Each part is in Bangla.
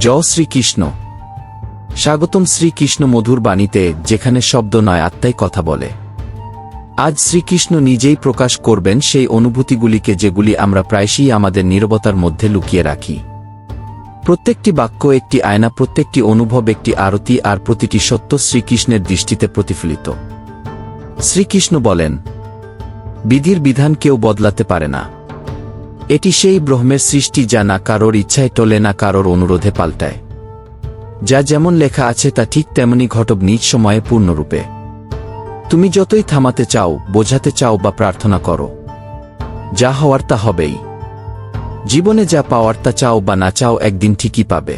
জয় শ্রীকৃষ্ণ। স্বাগতম শ্রীকৃষ্ণ মধুর বাণীতে, যেখানে শব্দ নয় আত্মাই কথা বলে। আজ শ্রীকৃষ্ণ নিজেই প্রকাশ করবেন সেই অনুভূতিগুলিকে যেগুলি আমরা প্রায়শই আমাদের নীরবতার মধ্যে লুকিয়ে রাখি। প্রত্যেকটি বাক্য একটি আয়না, প্রত্যেকটি অনুভব একটি আরতি, আর প্রতিটি সত্য শ্রীকৃষ্ণের দৃষ্টিতে প্রতিফলিত। শ্রীকৃষ্ণ বলেন, বিধির বিধান কেউ বদলাতে পারে না। এটি সেই ব্রহ্মের সৃষ্টি যা না কারোর ইচ্ছায় টলে, না কারোর অনুরোধে পাল্টায়। যা যেমন লেখা আছে তা ঠিক তেমনি ঘটব নিজ সময়ে পূর্ণরূপে। তুমি যতই থামাতে চাও, বোঝাতে চাও বা প্রার্থনা করো, যা হওয়ার তা হবেই। জীবনে যা পাওয়ার তা চাও বা না চাও, একদিন ঠিকই পাবে।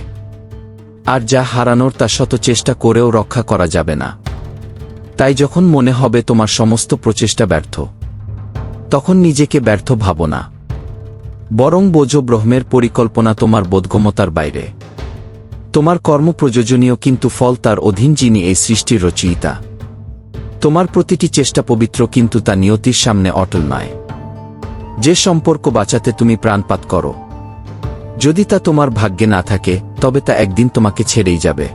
আর যা হারানোর তা শত চেষ্টা করেও রক্ষা করা যাবে না। তাই যখন মনে হবে তোমার সমস্ত প্রচেষ্টা ব্যর্থ, তখন নিজেকে ব্যর্থ ভাবো না, বরং বোঝো ব্রহ্মের পরিকল্পনা তোমার বোধগম্যতার বাইরে। তোমার কর্ম প্রয়োজনীয়, কিন্তু ফল তার অধীন, যিনি এই সৃষ্টির রচয়িতা। তোমার প্রতিটি চেষ্টা পবিত্র, কিন্তু তা নিয়তির সামনে অটল নয়। যে সম্পর্ক বাঁচাতে তুমি প্রাণপাত করো, যদি তা তোমার ভাগ্যে না থাকে, তবে তা একদিন তোমাকে ছেড়েই যাবে।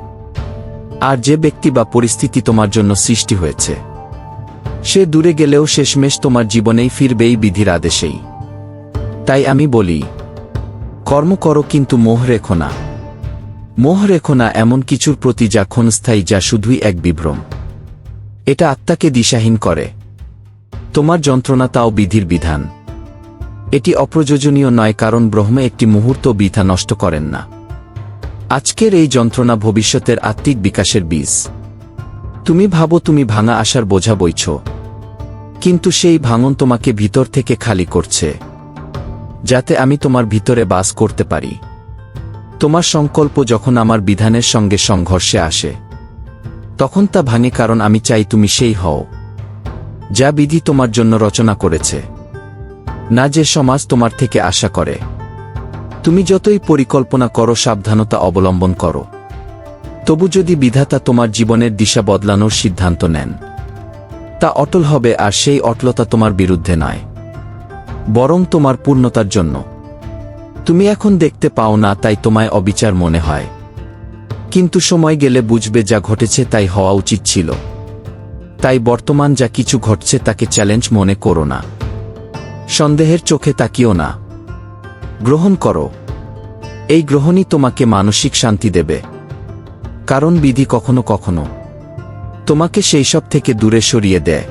আর যে ব্যক্তি বা পরিস্থিতি তোমার জন্য সৃষ্টি হয়েছে, সে দূরে গেলেও শেষমেশ তোমার জীবনেই ফিরবেই, বিধির আদেশেই। তাই আমি বলি, কর্ম করো, কিন্তু মোহ রেখো না। মোহ রেখো না এমন কিছুর প্রতি যা ক্ষণস্থায়ী, যা শুধুই এক বিভ্রম। এটা আত্মাকে দিশাহীন করে। তোমার যন্ত্রণা তাও বিধির বিধান। এটি অপ্রয়োজনীয় নয়, কারণ ব্রহ্ম একটি মুহূর্ত বৃথা নষ্ট করেন না। আজকের এই যন্ত্রণা ভবিষ্যতের আত্মিক বিকাশের বীজ। তুমি ভাবো তুমি ভাঙা আশার বোঝা বইছ, কিন্তু সেই ভাঙন তোমাকে ভিতর থেকে খালি করছে, যাতে আমি তোমার ভিতরে বাস করতে পারি। তোমার সংকল্প যখন আমার বিধানের সঙ্গে সংঘর্ষে আসে, তখন তা ভাঙে, কারণ আমি চাই তুমি সেই হও যা বিধি তোমার জন্য রচনা করেছে, না যে সমাজ তোমার থেকে আশা করে। তুমি যতই পরিকল্পনা করো, সাবধানতা অবলম্বন করো, তবু যদি বিধাতা তোমার জীবনের দিশা বদলানোর সিদ্ধান্ত নেন, তা অটল হবে। আর সেই অটলতা তোমার বিরুদ্ধে নয়, বরং তোমার পূর্ণতার জন্য। তুমি এখন দেখতে পাও না, তাই তোমায় অবিচার মনে হয়, কিন্তু সময় গেলে বুঝবে যা ঘটেছে তাই হওয়া উচিত ছিল। তাই বর্তমান যা কিছু ঘটছে তাকে চ্যালেঞ্জ মনে করো না, সন্দেহের চোখে তাকিও না, গ্রহণ করো। এই গ্রহণই তোমাকে মানসিক শান্তি দেবে, কারণ বিধি কখনো কখনো তোমাকে সেই সব থেকে দূরে সরিয়ে দেয়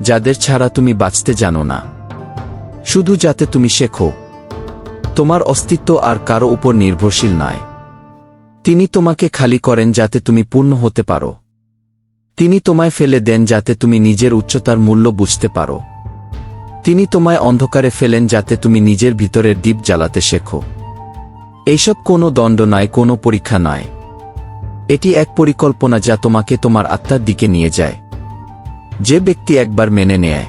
যাদের ছাড়া তুমি বাঁচতে জানো না, শুধু যাতে তুমি শেখো তোমার অস্তিত্ব আর কারো উপর নির্ভরশীল নয়। তিনি তোমাকে খালি করেন যাতে তুমি পূর্ণ হতে পারো। তিনি তোমায় ফেলে দেন যাতে তুমি নিজের উচ্চতার মূল্য বুঝতে পারো। তিনি তোমায় অন্ধকারে ফেলেন যাতে তুমি নিজের ভিতরের দীপ জ্বালাতে শেখো। এইসব কোনো দণ্ড নয়, কোনো পরীক্ষা নয়। এটি এক পরিকল্পনা যা তোমাকে তোমার আত্মার দিকে নিয়ে যায়। যে ব্যক্তি একবার মেনে নেয়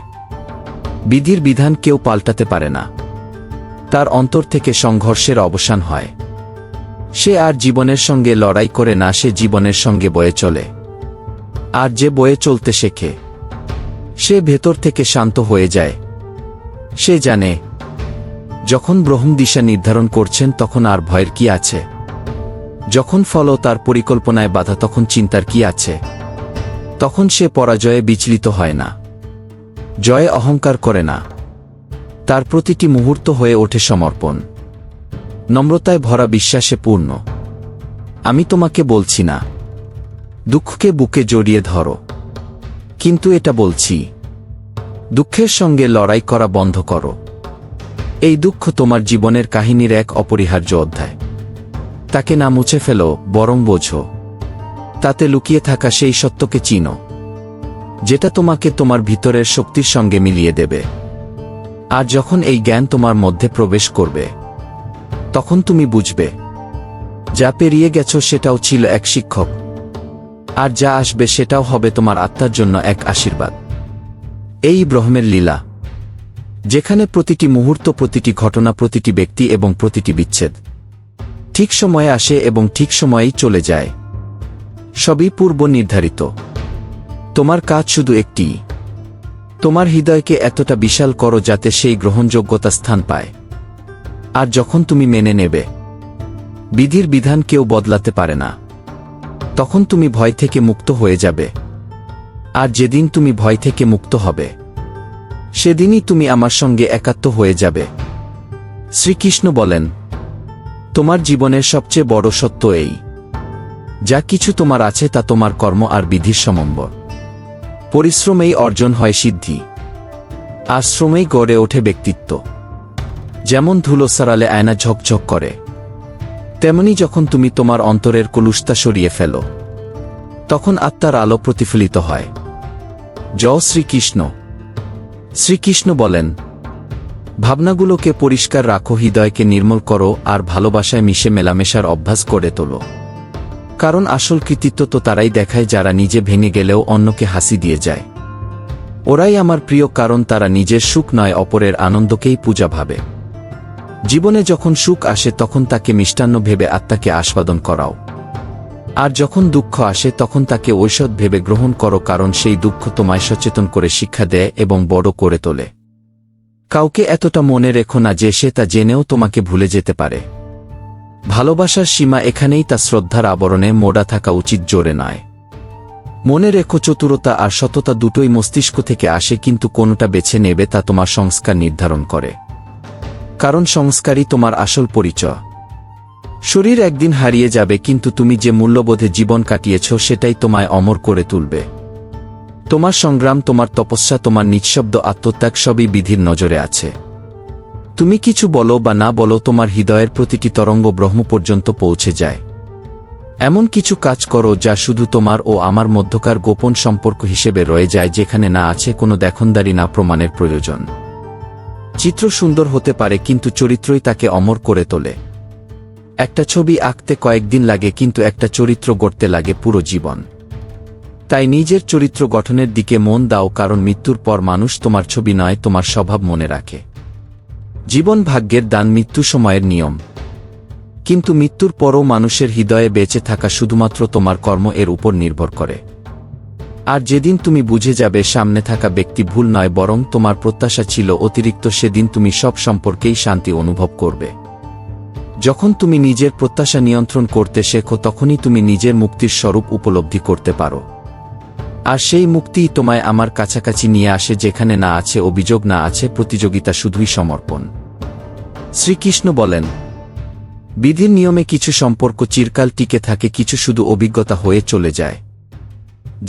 বিধির বিধান কেউ পাল্টাতে পারে না, তার অন্তর থেকে সংঘর্ষের অবসান হয়। সে আর জীবনের সঙ্গে লড়াই করে না, সে জীবনের সঙ্গে বয়ে চলে। আর যে বয়ে চলতে শেখে, সে ভেতর থেকে শান্ত হয়ে যায়। সে জানে, যখন ব্রহ্ম দিশা নির্ধারণ করছেন, তখন আর ভয়ের কি আছে? যখন ফল তার পরিকল্পনায় বাধা, তখন চিন্তার কি আছে? তখন সে পরাজয়ে বিচলিত হয় না, জয়ে অহংকার করে না। তার প্রতিটি মুহূর্ত হয়ে ওঠে সমর্পণ, নম্রতায় ভরা, বিশ্বাসে পূর্ণ। আমি তোমাকে বলছি না দুঃখকে বুকে জড়িয়ে ধরো, কিন্তু এটা বলছি, দুঃখের সঙ্গে লড়াই করা বন্ধ করো। এই দুঃখ তোমার জীবনের কাহিনীর এক অপরিহার্য অধ্যায়। তাকে না মুছে ফেলো, বরং বোঝো। তাতে লুকিয়ে থাকা সেই সত্যকে চিনো, যেটা তোমাকে তোমার ভিতরের শক্তির সঙ্গে মিলিয়ে দেবে। আর যখন এই জ্ঞান তোমার মধ্যে প্রবেশ করবে, তখন তুমি বুঝবে, যা পেরিয়ে গেছো সেটাও ছিল এক শিক্ষক, আর যা আসবে সেটাও হবে তোমার আত্মার জন্য এক আশীর্বাদ। এই ব্রহ্মের লীলা, যেখানে প্রতিটি মুহূর্ত, প্রতিটি ঘটনা, প্রতিটি ব্যক্তি এবং প্রতিটি বিচ্ছেদ ঠিক সময়ে আসে এবং ঠিক সময়েই চলে যায়, সবই পূর্ব নির্ধারিত। তোমার কাজ শুধু একটি, তোমার হৃদয়কে এতটা বিশাল করো যাতে সেই গ্রহণযোগ্যতা স্থান পায়। আর যখন তুমি মেনে নেবে, বিধির বিধান কেউ বদলাতে পারে না। তখন তুমি ভয় থেকে মুক্ত হয়ে যাবে। আর যেদিন তুমি ভয় থেকে মুক্ত হবে, সেদিনই তুমি আমার সঙ্গে একাত্ম হয়ে যাবে। শ্রীকৃষ্ণ বলেন, তোমার জীবনের সবচেয়ে বড় সত্য এই, যা কিছু তোমার আছে তা তোমার কর্ম আর বিধির সমন্বয়। পরিশ্রমেই অর্জন হয় সিদ্ধি, আর শ্রমেই গড়ে ওঠে ব্যক্তিত্ব। যেমন ধুলো সরালে আয়না ঝকঝক করে, তেমনি যখন তুমি তোমার অন্তরের কলুষতা সরিয়ে ফেলো, তখন আত্মার আলো প্রতিফলিত হয়। জয় শ্রীকৃষ্ণ। শ্রীকৃষ্ণ বলেন, ভাবনাগুলোকে পরিষ্কার রাখো, হৃদয়কে নির্মল করো, আর ভালোবাসায় মিশে মেলামেশার অভ্যাস করে তোলো। কারণ আসল কৃতিত্ব তো তারাই দেখায় যারা নিজে ভেঙে গেলেও অন্যকে হাসি দিয়ে যায়। ওরাই আমার প্রিয়, কারণ তারা নিজের সুখ নয়, অপরের আনন্দকেই পূজা ভাবে। জীবনে যখন সুখ আসে তখন তাকে মিষ্টান্ন ভেবে আত্মাকে আস্বাদন করাও, আর যখন দুঃখ আসে তখন তাকে ঔষধ ভেবে গ্রহণ করো, কারণ সেই দুঃখ তোমায় সচেতন করে শিক্ষা দেয় এবং বড় করে তোলে। কাউকে এতটা মনে রেখো না যে সে তা জেনেও তোমাকে ভুলে যেতে পারে। ভালোবাসার সীমা এখানেই, তা শ্রদ্ধার আবরণে মোড়া থাকা উচিত, জোরে নয়। মনে রেখো, চতুরতা আর সততা দুটোই মস্তিষ্ক থেকে আসে, কিন্তু কোনটা বেছে নেবে তা তোমার সংস্কার নির্ধারণ করে। কারণ সংস্কারই তোমার আসল পরিচয়। শরীর একদিন হারিয়ে যাবে, কিন্তু তুমি যে মূল্যবোধে জীবন কাটিয়েছ সেটাই তোমায় অমর করে তুলবে। তোমার সংগ্রাম, তোমার তপস্যা, তোমার নিঃশব্দ আত্মত্যাগ সবই বিধির নজরে আছে। তুমি কিছু বলো বা না বলো, তোমার হৃদয়ের প্রতিটি তরঙ্গ ব্রহ্ম পর্যন্ত পৌঁছে যায়। এমন কিছু কাজ করো যা শুধু তোমার ও আমার মধ্যকার গোপন সম্পর্ক হিসেবে রয়ে যায়, যেখানে না আছে কোনো দেখনদারি, না প্রমাণের প্রয়োজন। চিত্র সুন্দর হতে পারে, কিন্তু চরিত্রই তাকে অমর করে তোলে। একটা ছবি আঁকতে কয়েকদিন লাগে, কিন্তু একটা চরিত্র গড়তে লাগে পুরো জীবন। তাই নিজের চরিত্র গঠনের দিকে মন দাও, কারণ মৃত্যুর পর মানুষ তোমার ছবি নয়, তোমার স্বভাব মনে রাখে। জীবন ভাগ্যের দান, মৃত্যু সময়ের নিয়ম, কিন্তু মৃত্যুর পরও মানুষের হৃদয়ে বেঁচে থাকা শুধুমাত্র তোমার কর্ম এর উপর নির্ভর করে। আর যেদিন তুমি বুঝে যাবে সামনে থাকা ব্যক্তি ভুল নয়, বরং তোমার প্রত্যাশা ছিল অতিরিক্ত, সেদিন তুমি সব সম্পর্কেই শান্তি অনুভব করবে। যখন তুমি নিজের প্রত্যাশা নিয়ন্ত্রণ করতে শেখো, তখনই তুমি নিজের মুক্তির স্বরূপ উপলব্ধি করতে পারো। আর সেই মুক্তিই তোমায় আমার কাছাকাছি নিয়ে আসে, যেখানে না আছে অভিযোগ, না আছে প্রতিযোগিতা, শুধুই সমর্পণ। শ্রীকৃষ্ণ বলেন, বিধির নিয়মে কিছু সম্পর্ক চিরকাল টিকে থাকে, কিছু শুধু অভিজ্ঞতা হয়ে চলে যায়।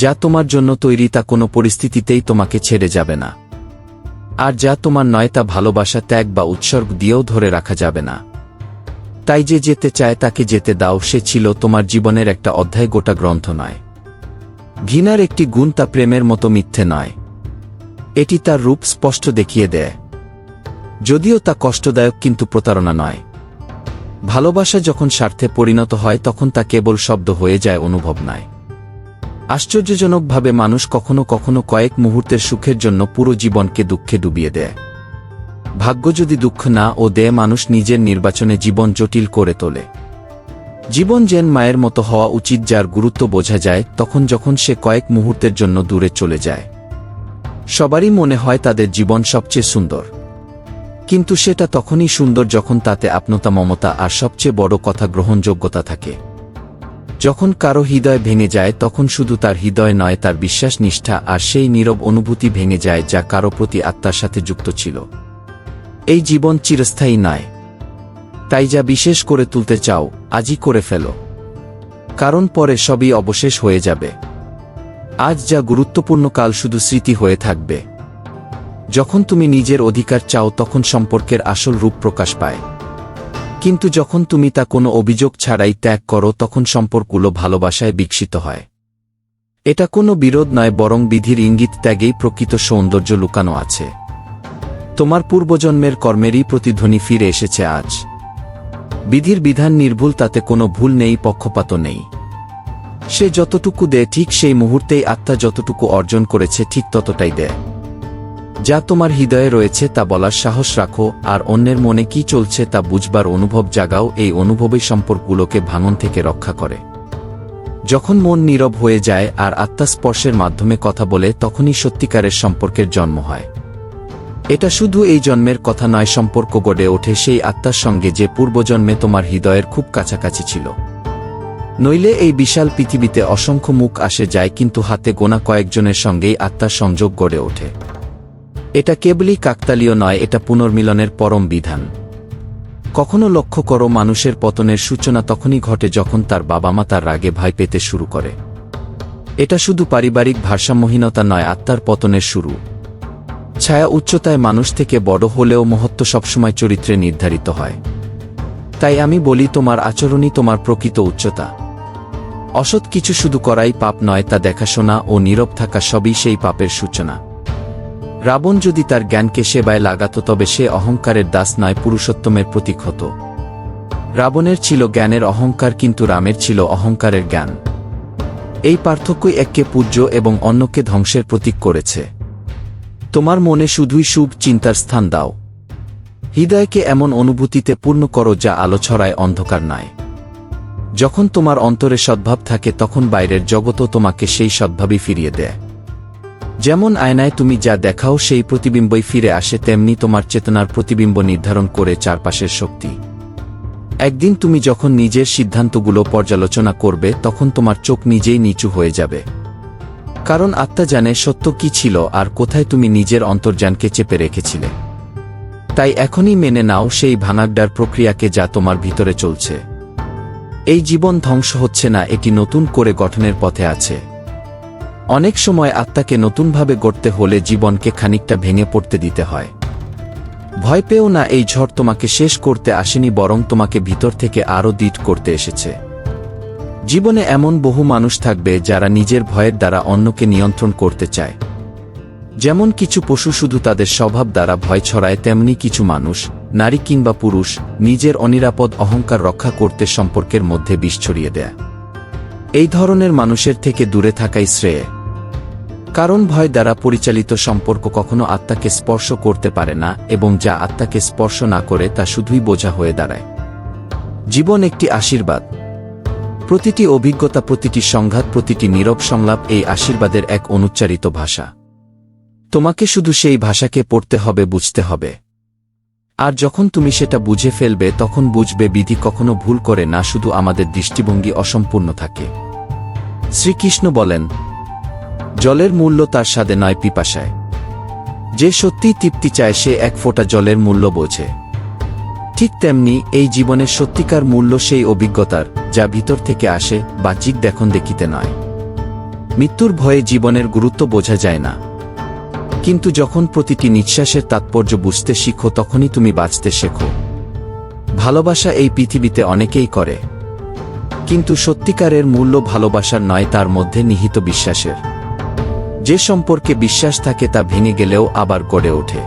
যা তোমার জন্য তৈরি তা কোনো পরিস্থিতিতেই তোমাকে ছেড়ে যাবে না, আর যা তোমার নয় তা ভালোবাসা, ত্যাগ বা উৎসর্গ দিয়েও ধরে রাখা যাবে না। তাই যে যেতে চায় তাকে যেতে দাও। সে ছিল তোমার জীবনের একটা অধ্যায়, গোটা গ্রন্থ নয়। ঘৃণার একটি গুণ, তা প্রেমের মতো মিথ্যে নয়। এটি তার রূপ স্পষ্ট দেখিয়ে দেয়, যদিও তা কষ্টদায়ক, কিন্তু প্রতারণা নয়। ভালোবাসা যখন স্বার্থে পরিণত হয় তখন তা কেবল শব্দ হয়ে যায়, অনুভব নয়। আশ্চর্যজনকভাবে মানুষ কখনো কখনো কয়েক মুহূর্তের সুখের জন্য পুরো জীবনকে দুঃখে ডুবিয়ে দেয়। ভাগ্য যদি দুঃখ না ও দেয়, মানুষ নিজের নির্বাচনে জীবন জটিল করে তোলে। জীবন যেন মায়ের মতো হওয়া উচিত, যার গুরুত্ব বোঝা যায় তখন যখন সে কয়েক মুহূর্তের জন্য দূরে চলে যায়। সবারই মনে হয় তাদের জীবন সবচেয়ে সুন্দর, কিন্তু সেটা তখনই সুন্দর যখন তাতে আপনতা, মমতা আর সবচেয়ে বড় কথা গ্রহণযোগ্যতা থাকে। যখন কারো হৃদয় ভেঙে যায় তখন শুধু তার হৃদয় নয়, তার বিশ্বাস, নিষ্ঠা আর সেই নীরব অনুভূতি ভেঙে যায় যা কারো প্রতি আত্মার সাথে যুক্ত ছিল। এই জীবন চিরস্থায়ী নয়, তাই যা বিশেষ করে তুলতে চাও আজই করে ফেলো, কারণ পরে সবই অবশেষ হয়ে যাবে। আজ যা গুরুত্বপূর্ণ কাল শুধু স্মৃতি হয়ে থাকবে। যখন তুমি নিজের অধিকার চাও তখন সম্পর্কের আসল রূপ প্রকাশ পায়, কিন্তু যখন তুমি তা কোনো অভিযোগ ছাড়াই ত্যাগ করো তখন সম্পর্কগুলো ভালোবাসায় বিকশিত হয়। এটা কোনো বিরোধ নয়, বরং বিধির ইঙ্গিত, ত্যাগেই প্রকৃত সৌন্দর্য লুকানো আছে। তোমার পূর্বজন্মের কর্মেরই প্রতিধ্বনি ফিরে এসেছে আজ। বিধির বিধান নির্ভুল, তাতে কোনো ভুল নেই, পক্ষপাত নেই। সে যতটুকু দেয় ঠিক সেই মুহূর্তেই, আত্মা যতটুকু অর্জন করেছে ঠিক ততটাই দেয়। যা তোমার হৃদয়ে রয়েছে তা বলার সাহস রাখো, আর অন্যের মনে কি চলছে তা বুঝবার অনুভব জাগাও। এই অনুভবই সম্পর্কগুলোকে ভাঙন থেকে রক্ষা করে। যখন মন নীরব হয়ে যায় আর আত্মা স্পর্শের মাধ্যমে কথা বলে, তখনই সত্যিকারের সম্পর্কের জন্ম হয়। এটা শুধু এই জন্মের কথা নয়, সম্পর্ক গড়ে ওঠে সেই আত্মার সঙ্গে যে পূর্বজন্মে তোমার হৃদয়ের খুব কাছাকাছি ছিল। নইলে এই বিশাল পৃথিবীতে অসংখ্য মুখ আসে যায়, কিন্তু হাতে গোনা কয়েকজনের সঙ্গেই আত্মার সংযোগ গড়ে ওঠে। এটা কেবলই কাকতালীয় নয়, এটা পুনর্মিলনের পরম বিধান। কখনো লক্ষ্য করো, মানুষের পতনের সূচনা তখনই ঘটে যখন তার বাবা মা তার রাগে ভয় পেতে শুরু করে। এটা শুধু পারিবারিক ভারসাম্যহীনতা নয়, আত্মার পতনের শুরু। ছায়া উচ্চতায় মানুষ থেকে বড় হলেও মহত্ব সবসময় চরিত্রে নির্ধারিত হয়। তাই আমি বলি, তোমার আচরণই তোমার প্রকৃত উচ্চতা। অসৎ কিছু শুধু করাই পাপ নয়, তা দেখাশোনা ও নীরব থাকা সবই সেই পাপের সূচনা। রাবণ যদি তার জ্ঞানকে সেবায় লাগাত, তবে সে অহংকারের দাস নয়, পুরুষোত্তমের প্রতীক হতো। রাবণের ছিল জ্ঞানের অহংকার, কিন্তু রামের ছিল অহংকারের জ্ঞান। এই পার্থক্যই এককে পূজ্য এবং অন্যকে ধ্বংসের প্রতীক করেছে। তোমার মনে শুধুই শুভ চিন্তার স্থান দাও। হৃদয়কে এমন অনুভূতিতে পূর্ণ করো যা আলো ছড়ায়, অন্ধকার নয়। যখন তোমার অন্তরে সদ্ভাব থাকে, তখন বাইরের জগতও তোমাকে সেই সদ্ভাবই ফিরিয়ে দেয়। যেমন আয়নায় তুমি যা দেখাও সেই প্রতিবিম্বই ফিরে আসে, তেমনি তোমার চেতনার প্রতিবিম্ব নির্ধারণ করে চারপাশের শক্তি। একদিন তুমি যখন নিজের সিদ্ধান্তগুলো পর্যালোচনা করবে, তখন তোমার চোখ নিজেই নিচু হয়ে যাবে। কারণ আত্মা জানে সত্য কি ছিল আর কোথায় তুমি নিজের অন্তর্জ্ঞানকে চেপে রেখেছিলে। তাই এখনই মেনে নাও সেই ভাঙাড্ডার প্রক্রিয়াকে যা তোমার ভিতরে চলছে। এই জীবন ধ্বংস হচ্ছে না, এটি নতুন করে গঠনের পথে আছে। অনেক সময় আত্মাকে নতুনভাবে গড়তে হলে জীবনকে খানিকটা ভেঙে পড়তে দিতে হয়। ভয় পেও না, এই ঝড় তোমাকে শেষ করতে আসেনি, বরং তোমাকে ভিতর থেকে আরও দৃঢ় করতে এসেছে। জীবনে এমন বহু মানুষ থাকবে যারা নিজের ভয়ের দ্বারা অন্যকে নিয়ন্ত্রণ করতে চায়। যেমন কিছু পশু শুধু তাদের স্বভাব দ্বারা ভয় ছড়ায়, তেমনি কিছু মানুষ, নারী কিংবা পুরুষ, নিজের অনিরাপদ অহংকার রক্ষা করতে সম্পর্কের মধ্যে বিষ ছড়িয়ে দেয়। এই ধরনের মানুষের থেকে দূরে থাকাই শ্রেয়। কারণ ভয় দ্বারা পরিচালিত সম্পর্ক কখনো আত্মাকে স্পর্শ করতে পারে না, এবং যা আত্মাকে স্পর্শ না করে তা শুধুই বোঝা হয়ে দাঁড়ায়। জীবন একটি আশীর্বাদ। প্রতিটি অভিজ্ঞতা, প্রতিটি সংঘাত, প্রতিটি নীরব সংলাপ এই আশীর্বাদের এক অনুচ্চারিত ভাষা। তোমাকে শুধু সেই ভাষাকে পড়তে হবে, বুঝতে হবে। আর যখন তুমি সেটা বুঝে ফেলবে, তখন বুঝবে বিধি কখনো ভুল করে না, শুধু আমাদের দৃষ্টিভঙ্গি অসম্পূর্ণ থাকে। শ্রীকৃষ্ণ বলেন, জলের মূল্য তার স্বাদে নয়, পিপাসায়। যে সত্যিই তৃপ্তি চায় সে এক ফোঁটা জলের মূল্য বোঝে। ঠিক তেমনি এই জীবনের সত্যিকার মূল্য সেই অভিজ্ঞতার, যা ভিতর থেকে আসে, বাহ্যিক দেখুন দেখিতে নয়। মৃত্যুর ভয়ে জীবনের গুরুত্ব বোঝা যায় না, কিন্তু যখন প্রতিটি নিঃশ্বাসের তাৎপর্য বুঝতে শিখো, তখনই তুমি বাঁচতে শেখো। ভালোবাসা এই পৃথিবীতে অনেকেই করে, কিন্তু সত্যিকারের মূল্য ভালোবাসার নয়, তার মধ্যে নিহিত বিশ্বাসের। যে সম্পর্কে বিশ্বাস থাকে তা ভেঙে গেলেও আবার গড়ে ওঠে।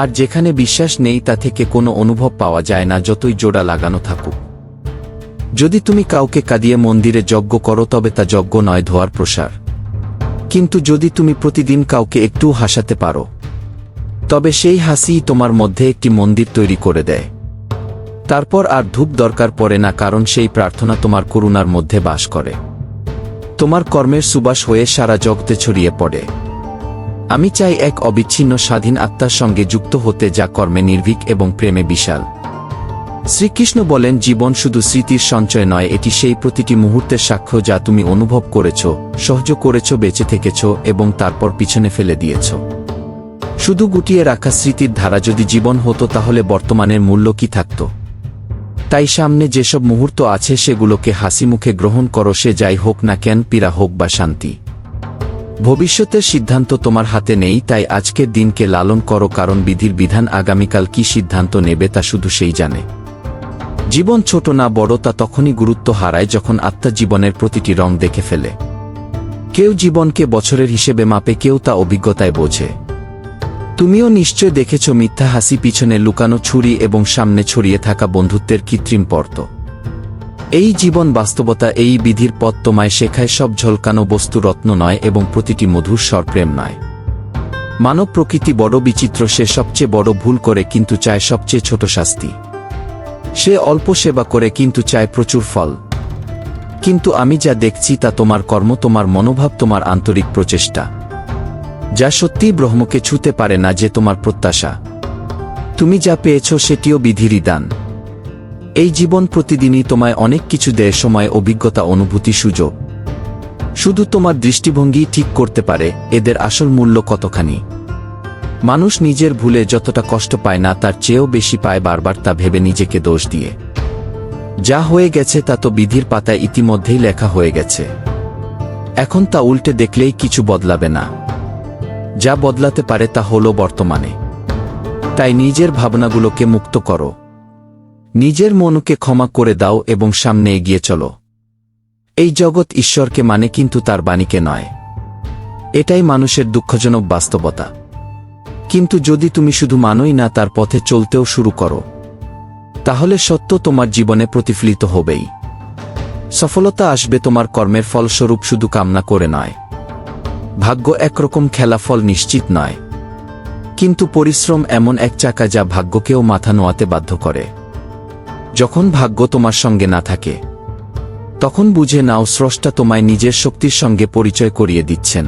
আর যেখানে বিশ্বাস নেই, তা থেকে কোনো অনুভব পাওয়া যায় না, যতই জোড়া লাগানো থাকুক। যদি তুমি কাউকে কাঁদিয়ে মন্দিরে যজ্ঞ করো, তবে তা যজ্ঞ নয়, ধোয়ার প্রসার। কিন্তু যদি তুমি প্রতিদিন কাউকে একটু হাসাতে পারো, তবে সেই হাসিই তোমার মধ্যে একটি মন্দির তৈরি করে দেয়। তারপর আর ধূপ দরকার পড়ে না, কারণ সেই প্রার্থনা তোমার করুণার মধ্যে বাস করে। তোমার কর্মের সুবাস হয়ে সারা জগতে ছড়িয়ে পড়ে। আমি চাই এক অবিচ্ছিন্ন স্বাধীন আত্মার সঙ্গে যুক্ত হতে, যা কর্মে নির্ভীক এবং প্রেমে বিশাল। শ্রীকৃষ্ণ বলেন, জীবন শুধু স্মৃতির সঞ্চয় নয়, এটি সেই প্রতিটি মুহূর্তের সাক্ষ্য যা তুমি অনুভব করেছ, সহ্য করেছ, বেঁচে থেকেছ এবং তারপর পিছনে ফেলে দিয়েছ। শুধু গুটিয়ে রাখা স্মৃতির ধারা যদি জীবন হতো, তাহলে বর্তমানের মূল্য কি থাকত? তাই সামনে যেসব মুহূর্ত আছে সেগুলোকে হাসি মুখে গ্রহণ করো, সে যাই হোক না কেন, পীড়া হোক বা শান্তি। ভবিষ্যতের সিদ্ধান্ত তোমার হাতে নেই, তাই আজকের দিনকে লালন করো, কারণ বিধির বিধান আগামীকাল কি সিদ্ধান্ত নেবে তা শুধু সেই জানে। জীবন ছোট না বড় তা তখনই গুরুত্ব হারায় যখন আত্মা জীবনের প্রতিটি রং দেখে ফেলে। কেউ জীবনকে বছরের হিসেবে মাপে, কেউ তা অভিজ্ঞতায় বোঝে। তুমিও নিশ্চয় দেখেছ মিথ্যা হাসি, পিছনে লুকানো ছুরি এবং সামনে ছড়িয়ে থাকা বন্ধুত্বের কৃত্রিম পর্ত। এই জীবন বাস্তবতা, এই বিধির পথ তোমায় শেখায় সব ঝলকানো বস্তু রত্ন নয় এবং প্রতিটি মধুর স্বর প্রেম নয়। মানব প্রকৃতি বড় বিচিত্র, সে সবচেয়ে বড় ভুল করে কিন্তু চায় সবচেয়ে ছোট শাস্তি। সে অল্প সেবা করে কিন্তু চায় প্রচুর ফল। কিন্তু আমি যা দেখছি তা তোমার কর্ম, তোমার মনোভাব, তোমার আন্তরিক প্রচেষ্টা। যা সত্যিই ব্রহ্মকে ছুঁতে পারে না, যে তোমার প্রত্যাশা। তুমি যা পেয়েছ সেটিও বিধিরই দান। এই জীবন প্রতিদিনই তোমায় অনেক কিছু দেয়, সময়, অভিজ্ঞতা, অনুভূতি, সুযোগ। শুধু তোমার দৃষ্টিভঙ্গি ঠিক করতে পারে এদের আসল মূল্য কতখানি। মানুষ নিজের ভুলে যতটা কষ্ট পায় না, তার চেয়েও বেশি পায় বারবার তা ভেবে নিজেকে দোষ দিয়ে। যা হয়ে গেছে তা তো বিধির পাতায় ইতিমধ্যেই লেখা হয়ে গেছে। এখন তা উল্টে দেখলেই কিছু বদলাবে না। যা বদলাতে পারে তা হলো বর্তমানে। তাই নিজের ভাবনাগুলোকে মুক্ত করো, নিজের মনকে ক্ষমা করে দাও এবং সামনে এগিয়ে চলো। এই জগৎ ঈশ্বরকে মানে, কিন্তু তার বাণীকে নয়। এটাই মানুষের দুঃখজনক বাস্তবতা। কিন্তু যদি তুমি শুধু মানোই না, তার পথে চলতেও শুরু করো, তাহলে সত্য তোমার জীবনে প্রতিফলিত হবেই। সফলতা আসবে তোমার কর্মের ফলস্বরূপ, শুধু কামনা করে নয়। ভাগ্য একরকম খেলা, ফল নিশ্চিত নয়। কিন্তু পরিশ্রম এমন এক চাকা যা ভাগ্যকেও মাথা নোয়াতে বাধ্য করে। যখন ভাগ্য তোমার সঙ্গে না থাকে, তখন বুঝে নাও স্রষ্টা তোমায় নিজের শক্তির সঙ্গে পরিচয় করিয়ে দিচ্ছেন।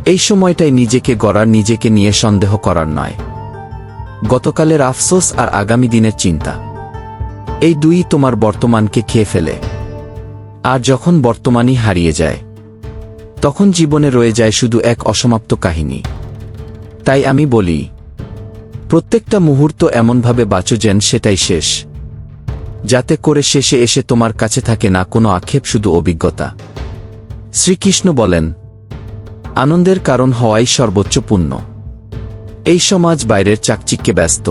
এই সময়টাই নিজেকে গড়ার, নিজেকে নিয়ে সন্দেহ করার নয়। গতকালের আফসোস আর আগামী দিনের চিন্তা, এই দুই তোমার বর্তমানকে খেয়ে ফেলে। আর যখন বর্তমানই হারিয়ে যায়, তখন জীবনে রয়ে যায় শুধু এক অসমাপ্ত কাহিনী। তাই আমি বলি, প্রত্যেকটা মুহূর্ত এমনভাবে বাঁচো যেন সেটাই শেষ, যাতে করে শেষে এসে তোমার কাছে থাকে না কোনো আক্ষেপ, শুধু অভিজ্ঞতা। শ্রীকৃষ্ণ বলেন, আনন্দের কারণ হওয়াই সর্বোচ্চ পুণ্য। এই সমাজ বাইরের চাকচিক্যে ব্যস্ত।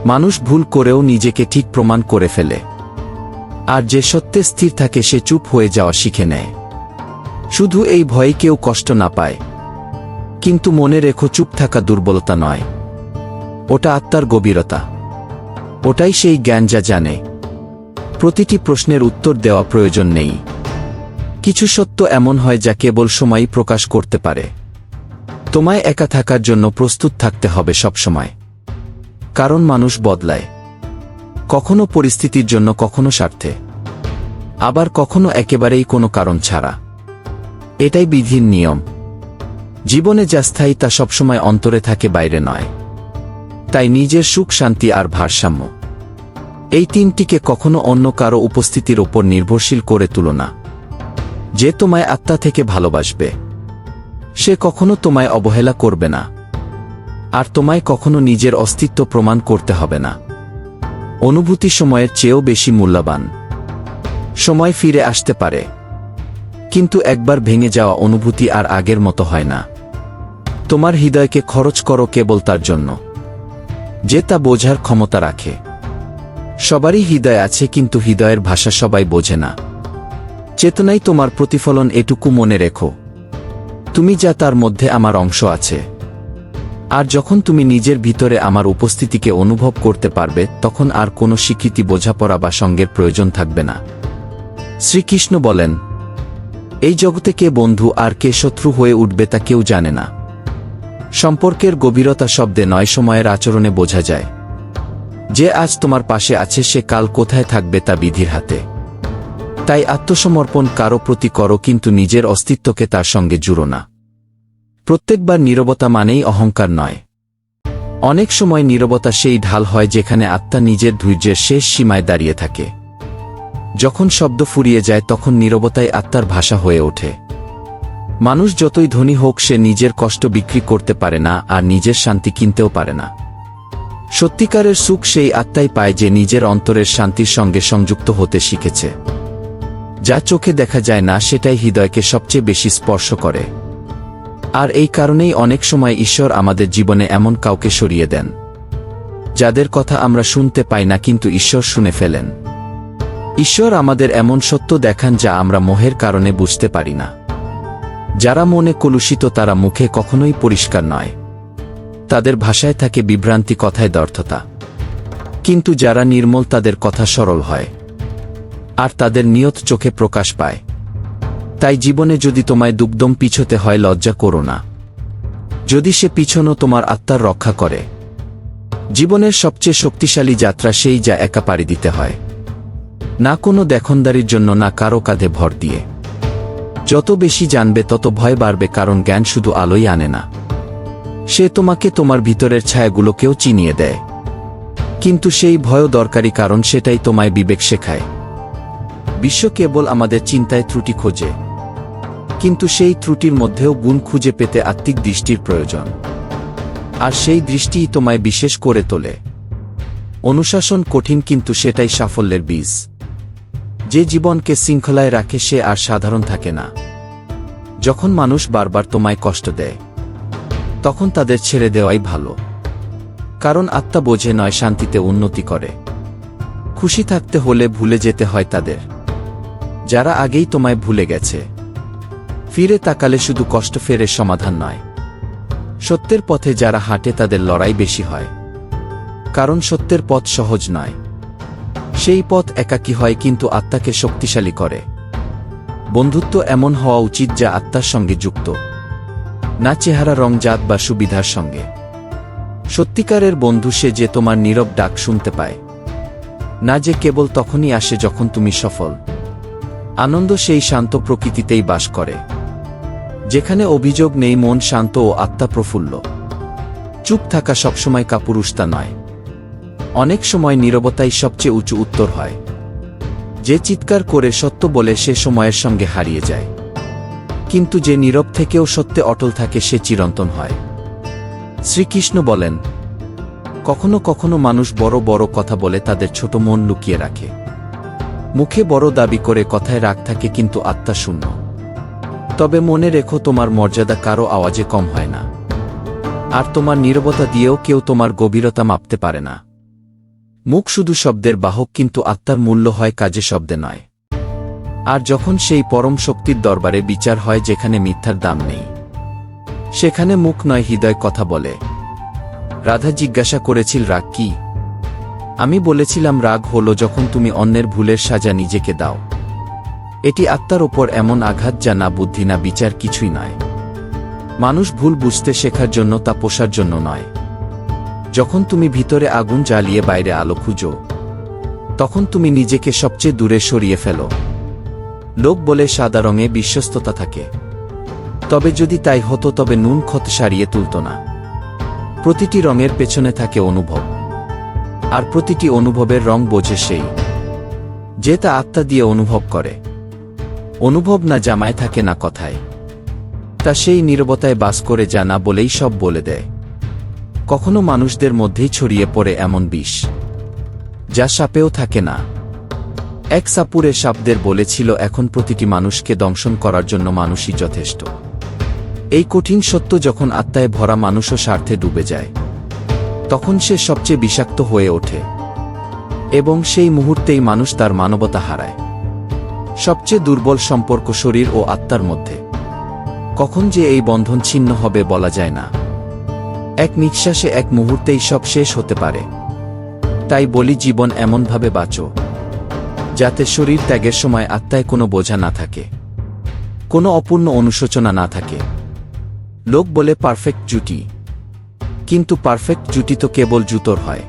মানুষ ভুল করেও নিজেকে ঠিক প্রমাণ করে ফেলে। আর যে সত্যে স্থির থাকে সে চুপ হয়ে যাওয়া শিখে নেয়, শুধু এই ভয়ে কেউ কষ্ট না পায়। কিন্তু মনে রেখো, চুপ থাকা দুর্বলতা নয়, ওটা আত্মার গভীরতা। ওটাই সেই জ্ঞান যা জানে প্রতিটি প্রশ্নের উত্তর দেওয়া প্রয়োজন নেই। কিছু সত্য এমন হয় যা কেবল সময়ই প্রকাশ করতে পারে। তোমায় একা থাকার জন্য প্রস্তুত থাকতে হবে সবসময়, কারণ মানুষ বদলায়, কখনো পরিস্থিতির জন্য, কখনো স্বার্থে, আবার কখনো একেবারেই কোনো কারণ ছাড়া। এটাই বিধির নিয়ম। জীবনে যা স্থায়ী তা সবসময় অন্তরে থাকে, বাইরে নয়। তাই নিজের সুখ, শান্তি আর ভারসাম্য, এই তিনটিকে কখনো অন্য কারো উপস্থিতির ওপর নির্ভরশীল করে তুলো না। যে তোমায় আত্মা থেকে ভালোবাসবে, সে কখনো তোমায় অবহেলা করবে না। আর তোমায় কখনো নিজের অস্তিত্ব প্রমাণ করতে হবে না। অনুভূতি সময়ের চেয়েও বেশি মূল্যবান। সময় ফিরে আসতে পারে, কিন্তু একবার ভেঙে যাওয়া অনুভূতি আর আগের মতো হয় না। তোমার হৃদয়কে খরচ করো কেবল তার জন্য যে তা বোঝার ক্ষমতা রাখে। সবারই হৃদয় আছে, কিন্তু হৃদয়ের ভাষা সবাই বোঝে না। চেতনাই তোমার প্রতিফলন, এটুকু মনে রেখো। তুমি যা, তার মধ্যে আমার অংশ আছে। আর যখন তুমি নিজের ভিতরে আমার উপস্থিতিকে অনুভব করতে পারবে, তখন আর কোনো স্বীকৃতি, বোঝাপড়া বা সঙ্গের প্রয়োজন থাকবে না। শ্রীকৃষ্ণ বলেন, এই জগতে কে বন্ধু আর কে শত্রু হয়ে উঠবে তা কেউ জানে না। সম্পর্কের গভীরতা শব্দে নয়, সময়ের আচরণে বোঝা যায়। যে আজ তোমার পাশে আছে, সে কাল কোথায় থাকবে তা বিধির হাতে। তাই আত্মসমর্পণ কারো প্রতি করো, কিন্তু নিজের অস্তিত্বকে তার সঙ্গে জুড়ো না। প্রত্যেকবার নীরবতা মানেই অহংকার নয়। অনেক সময় নীরবতা সেই ঢাল হয় যেখানে আত্মা নিজের ধৈর্যের শেষ সীমায় দাঁড়িয়ে থাকে। যখন শব্দ ফুরিয়ে যায়, তখন নীরবতাই আত্মার ভাষা হয়ে ওঠে। মানুষ যতই ধনী হোক, সে নিজের কষ্ট বিক্রি করতে পারে না, আর নিজের শান্তি কিনতেও পারে না। সত্যিকারের সুখ সেই আত্মাই পায় যে নিজের অন্তরের শান্তির সঙ্গে সংযুক্ত হতে শিখেছে। যা চোখে দেখা যায় না, সেটাই হৃদয়কে সবচেয়ে বেশি স্পর্শ করে। আর এই কারণেই অনেক সময় ঈশ্বর আমাদের জীবনে এমন কাউকে সরিয়ে দেন, যাদের কথা আমরা শুনতে পাই না, কিন্তু ঈশ্বর শুনে ফেলেন। ঈশ্বর আমাদের এমন সত্য দেখান যা আমরা মোহের কারণে বুঝতে পারি না। যারা মনে কলুষিত, তারা মুখে কখনোই পরিষ্কার নয়। তাদের ভাষায় থাকে বিভ্রান্তি, কথায় ব্যর্থতা। কিন্তু যারা নির্মল, তাদের কথা সরল হয়, আর তাদের নিয়ত চোখে প্রকাশ পায়। তাই জীবনে যদি তোমায় দুগ্ধম পিছোতে হয়, লজ্জা করো না। যদি সে পিছনও তোমার আত্মার রক্ষা করে। জীবনের সবচেয়ে শক্তিশালী যাত্রা সেই যা একা পাড়ি দিতে হয়, না কোনো দেখনদারির জন্য, না কারো কাঁধে ভর দিয়ে। যত বেশি জানবে তত ভয় বাড়বে, কারণ জ্ঞান শুধু আলোই আনে না, সে তোমাকে তোমার ভিতরের ছায়াগুলোকেও চিনিয়ে দেয়। কিন্তু সেই ভয়ও দরকারি, কারণ সেটাই তোমায় বিবেক শেখায়। বিশ্ব কেবল আমাদের চিন্তায় ত্রুটি খোঁজে, কিন্তু সেই ত্রুটির মধ্যেও গুণ খুঁজে পেতে আত্মিক দৃষ্টির প্রয়োজন, আর সেই দৃষ্টিই তোমায় বিশেষ করে তোলে। অনুশাসন কঠিন, কিন্তু সেটাই সাফল্যের বীজ। যে জীবনকে শৃঙ্খলায় রাখে সে আর সাধারণ থাকে না। যখন মানুষ বারবার তোমায় কষ্ট দেয়, তখন তাদের ছেড়ে দেওয়াই ভালো, কারণ আত্মা বোঝে নয়, শান্তিতে উন্নতি করে। খুশি থাকতে হলে ভুলে যেতে হয় তাদের, যারা আগেই তোমায় ভুলে গেছে। ফিরে তাকালে শুধু কষ্ট ফেরে সমাধান নয়। সত্যের পথে যারা হাঁটে তাদের লড়াই বেশি হয়, কারণ সত্যের পথ সহজ নয়। সেই পথ একাকী হয়, কিন্তু আত্মাকে শক্তিশালী করে। বন্ধুত্ব এমন হওয়া উচিত যা আত্মার সঙ্গে যুক্ত, না চেহারা, রং, জাত বা সুবিধার সঙ্গে। সত্যিকারের বন্ধু সে যে তোমার নীরব ডাক শুনতে পায়, না যে কেবল তখনই আসে যখন তুমি সফল। আনন্দ সেই শান্ত প্রকৃতিতেই বাস করে, যেখানে অভিযোগ নেই, মন শান্ত ও আত্মা প্রফুল্ল। চুপ থাকা সবসময় কাপুরুষতা নয়, অনেক সময় নীরবতাই সবচেয়ে উঁচু উত্তর হয়। যে চিৎকার করে সত্য বলে সে সময়ের সঙ্গে হারিয়ে যায়, কিন্তু যে নীরব থেকেও সত্যে অটল থাকে সে চিরন্তন হয়। শ্রীকৃষ্ণ বলেন, কখনো কখনো মানুষ বড় বড় কথা বলে তাদের ছোট মন লুকিয়ে রাখে। মুখে বড় দাবি করে, কথায় রাগ থাকে, কিন্তু আত্মা শূন্য। তবে মনে রেখো, তোমার মর্যাদা কারো আওয়াজে কম হয় না, আর তোমার নীরবতা দিয়েও কেউ তোমার গভীরতা মাপতে পারে না। মুখ শুধু শব্দের বাহক, কিন্তু আত্মার মূল্য হয় কাজে, শব্দে নয়। আর যখন সেই পরম শক্তির দরবারে বিচার হয়, যেখানে মিথ্যার দাম নেই, সেখানে মুখ নয় হৃদয় কথা বলে। রাধা জিজ্ঞাসা করেছিল, রাগ কি? আমি বলেছিলাম, রাগ হলো যখন তুমি অন্যের ভুলের সাজা নিজেকে দাও। এটি আত্মার ওপর এমন আঘাত যা না বুদ্ধি না বিচার, কিছুই নয়। মানুষ ভুল বুঝতে শেখার জন্য, তা পোষার জন্য নয়। যখন তুমি ভিতরে আগুন জ্বালিয়ে বাইরে আলো খুঁজো, তখন তুমি নিজেকে সবচেয়ে দূরে সরিয়ে ফেলো। লোক বলে সাদা রঙে বিশ্বস্ততা থাকে, তবে যদি তাই হতো তবে নুন ক্ষত সারিয়ে তুলত না। প্রতিটি রঙের পেছনে থাকে অনুভব, আর প্রতিটি অনুভবের রং বোঝে সেই, যে তা আত্মা দিয়ে অনুভব করে। অনুভব না জামায় থাকে, না কথায়, তা সেই নীরবতায় বাস করে, যা না বলেই সব বলে দেয়। কখনো মানুষদের মধ্যেই ছড়িয়ে পড়ে এমন বিষ, যা সাপেও থাকে না। এক সাপুরে সাপদের বলেছিল, এখন প্রতিটি মানুষকে দংশন করার জন্য মানুষই যথেষ্ট। এই কঠিন সত্য যখন আত্মায় ভরা মানুষও স্বার্থে ডুবে যায়, তখন সে সবচেয়ে বিষাক্ত হয়ে ওঠে, এবং সেই মুহূর্তেই মানুষ তার মানবতা হারায়। সবচেয়ে দুর্বল সম্পর্ক শরীর ও আত্মার মধ্যে। কখন যে এই বন্ধন ছিন্ন হবে বলা যায় না। এক নিঃশ্বাসে, এক মুহূর্তেই সব শেষ হতে পারে। তাই বলি, জীবন এমনভাবে বাঁচো যাতে শরীর ত্যাগের সময় আত্মায় কোনো বোঝা না থাকে, কোনো অপূর্ণ অনুশোচনা না থাকে। লোক বলে পারফেক্ট জুটি, কিন্তু পারফেক্ট জুটি তো কেবল জুতোর হয়,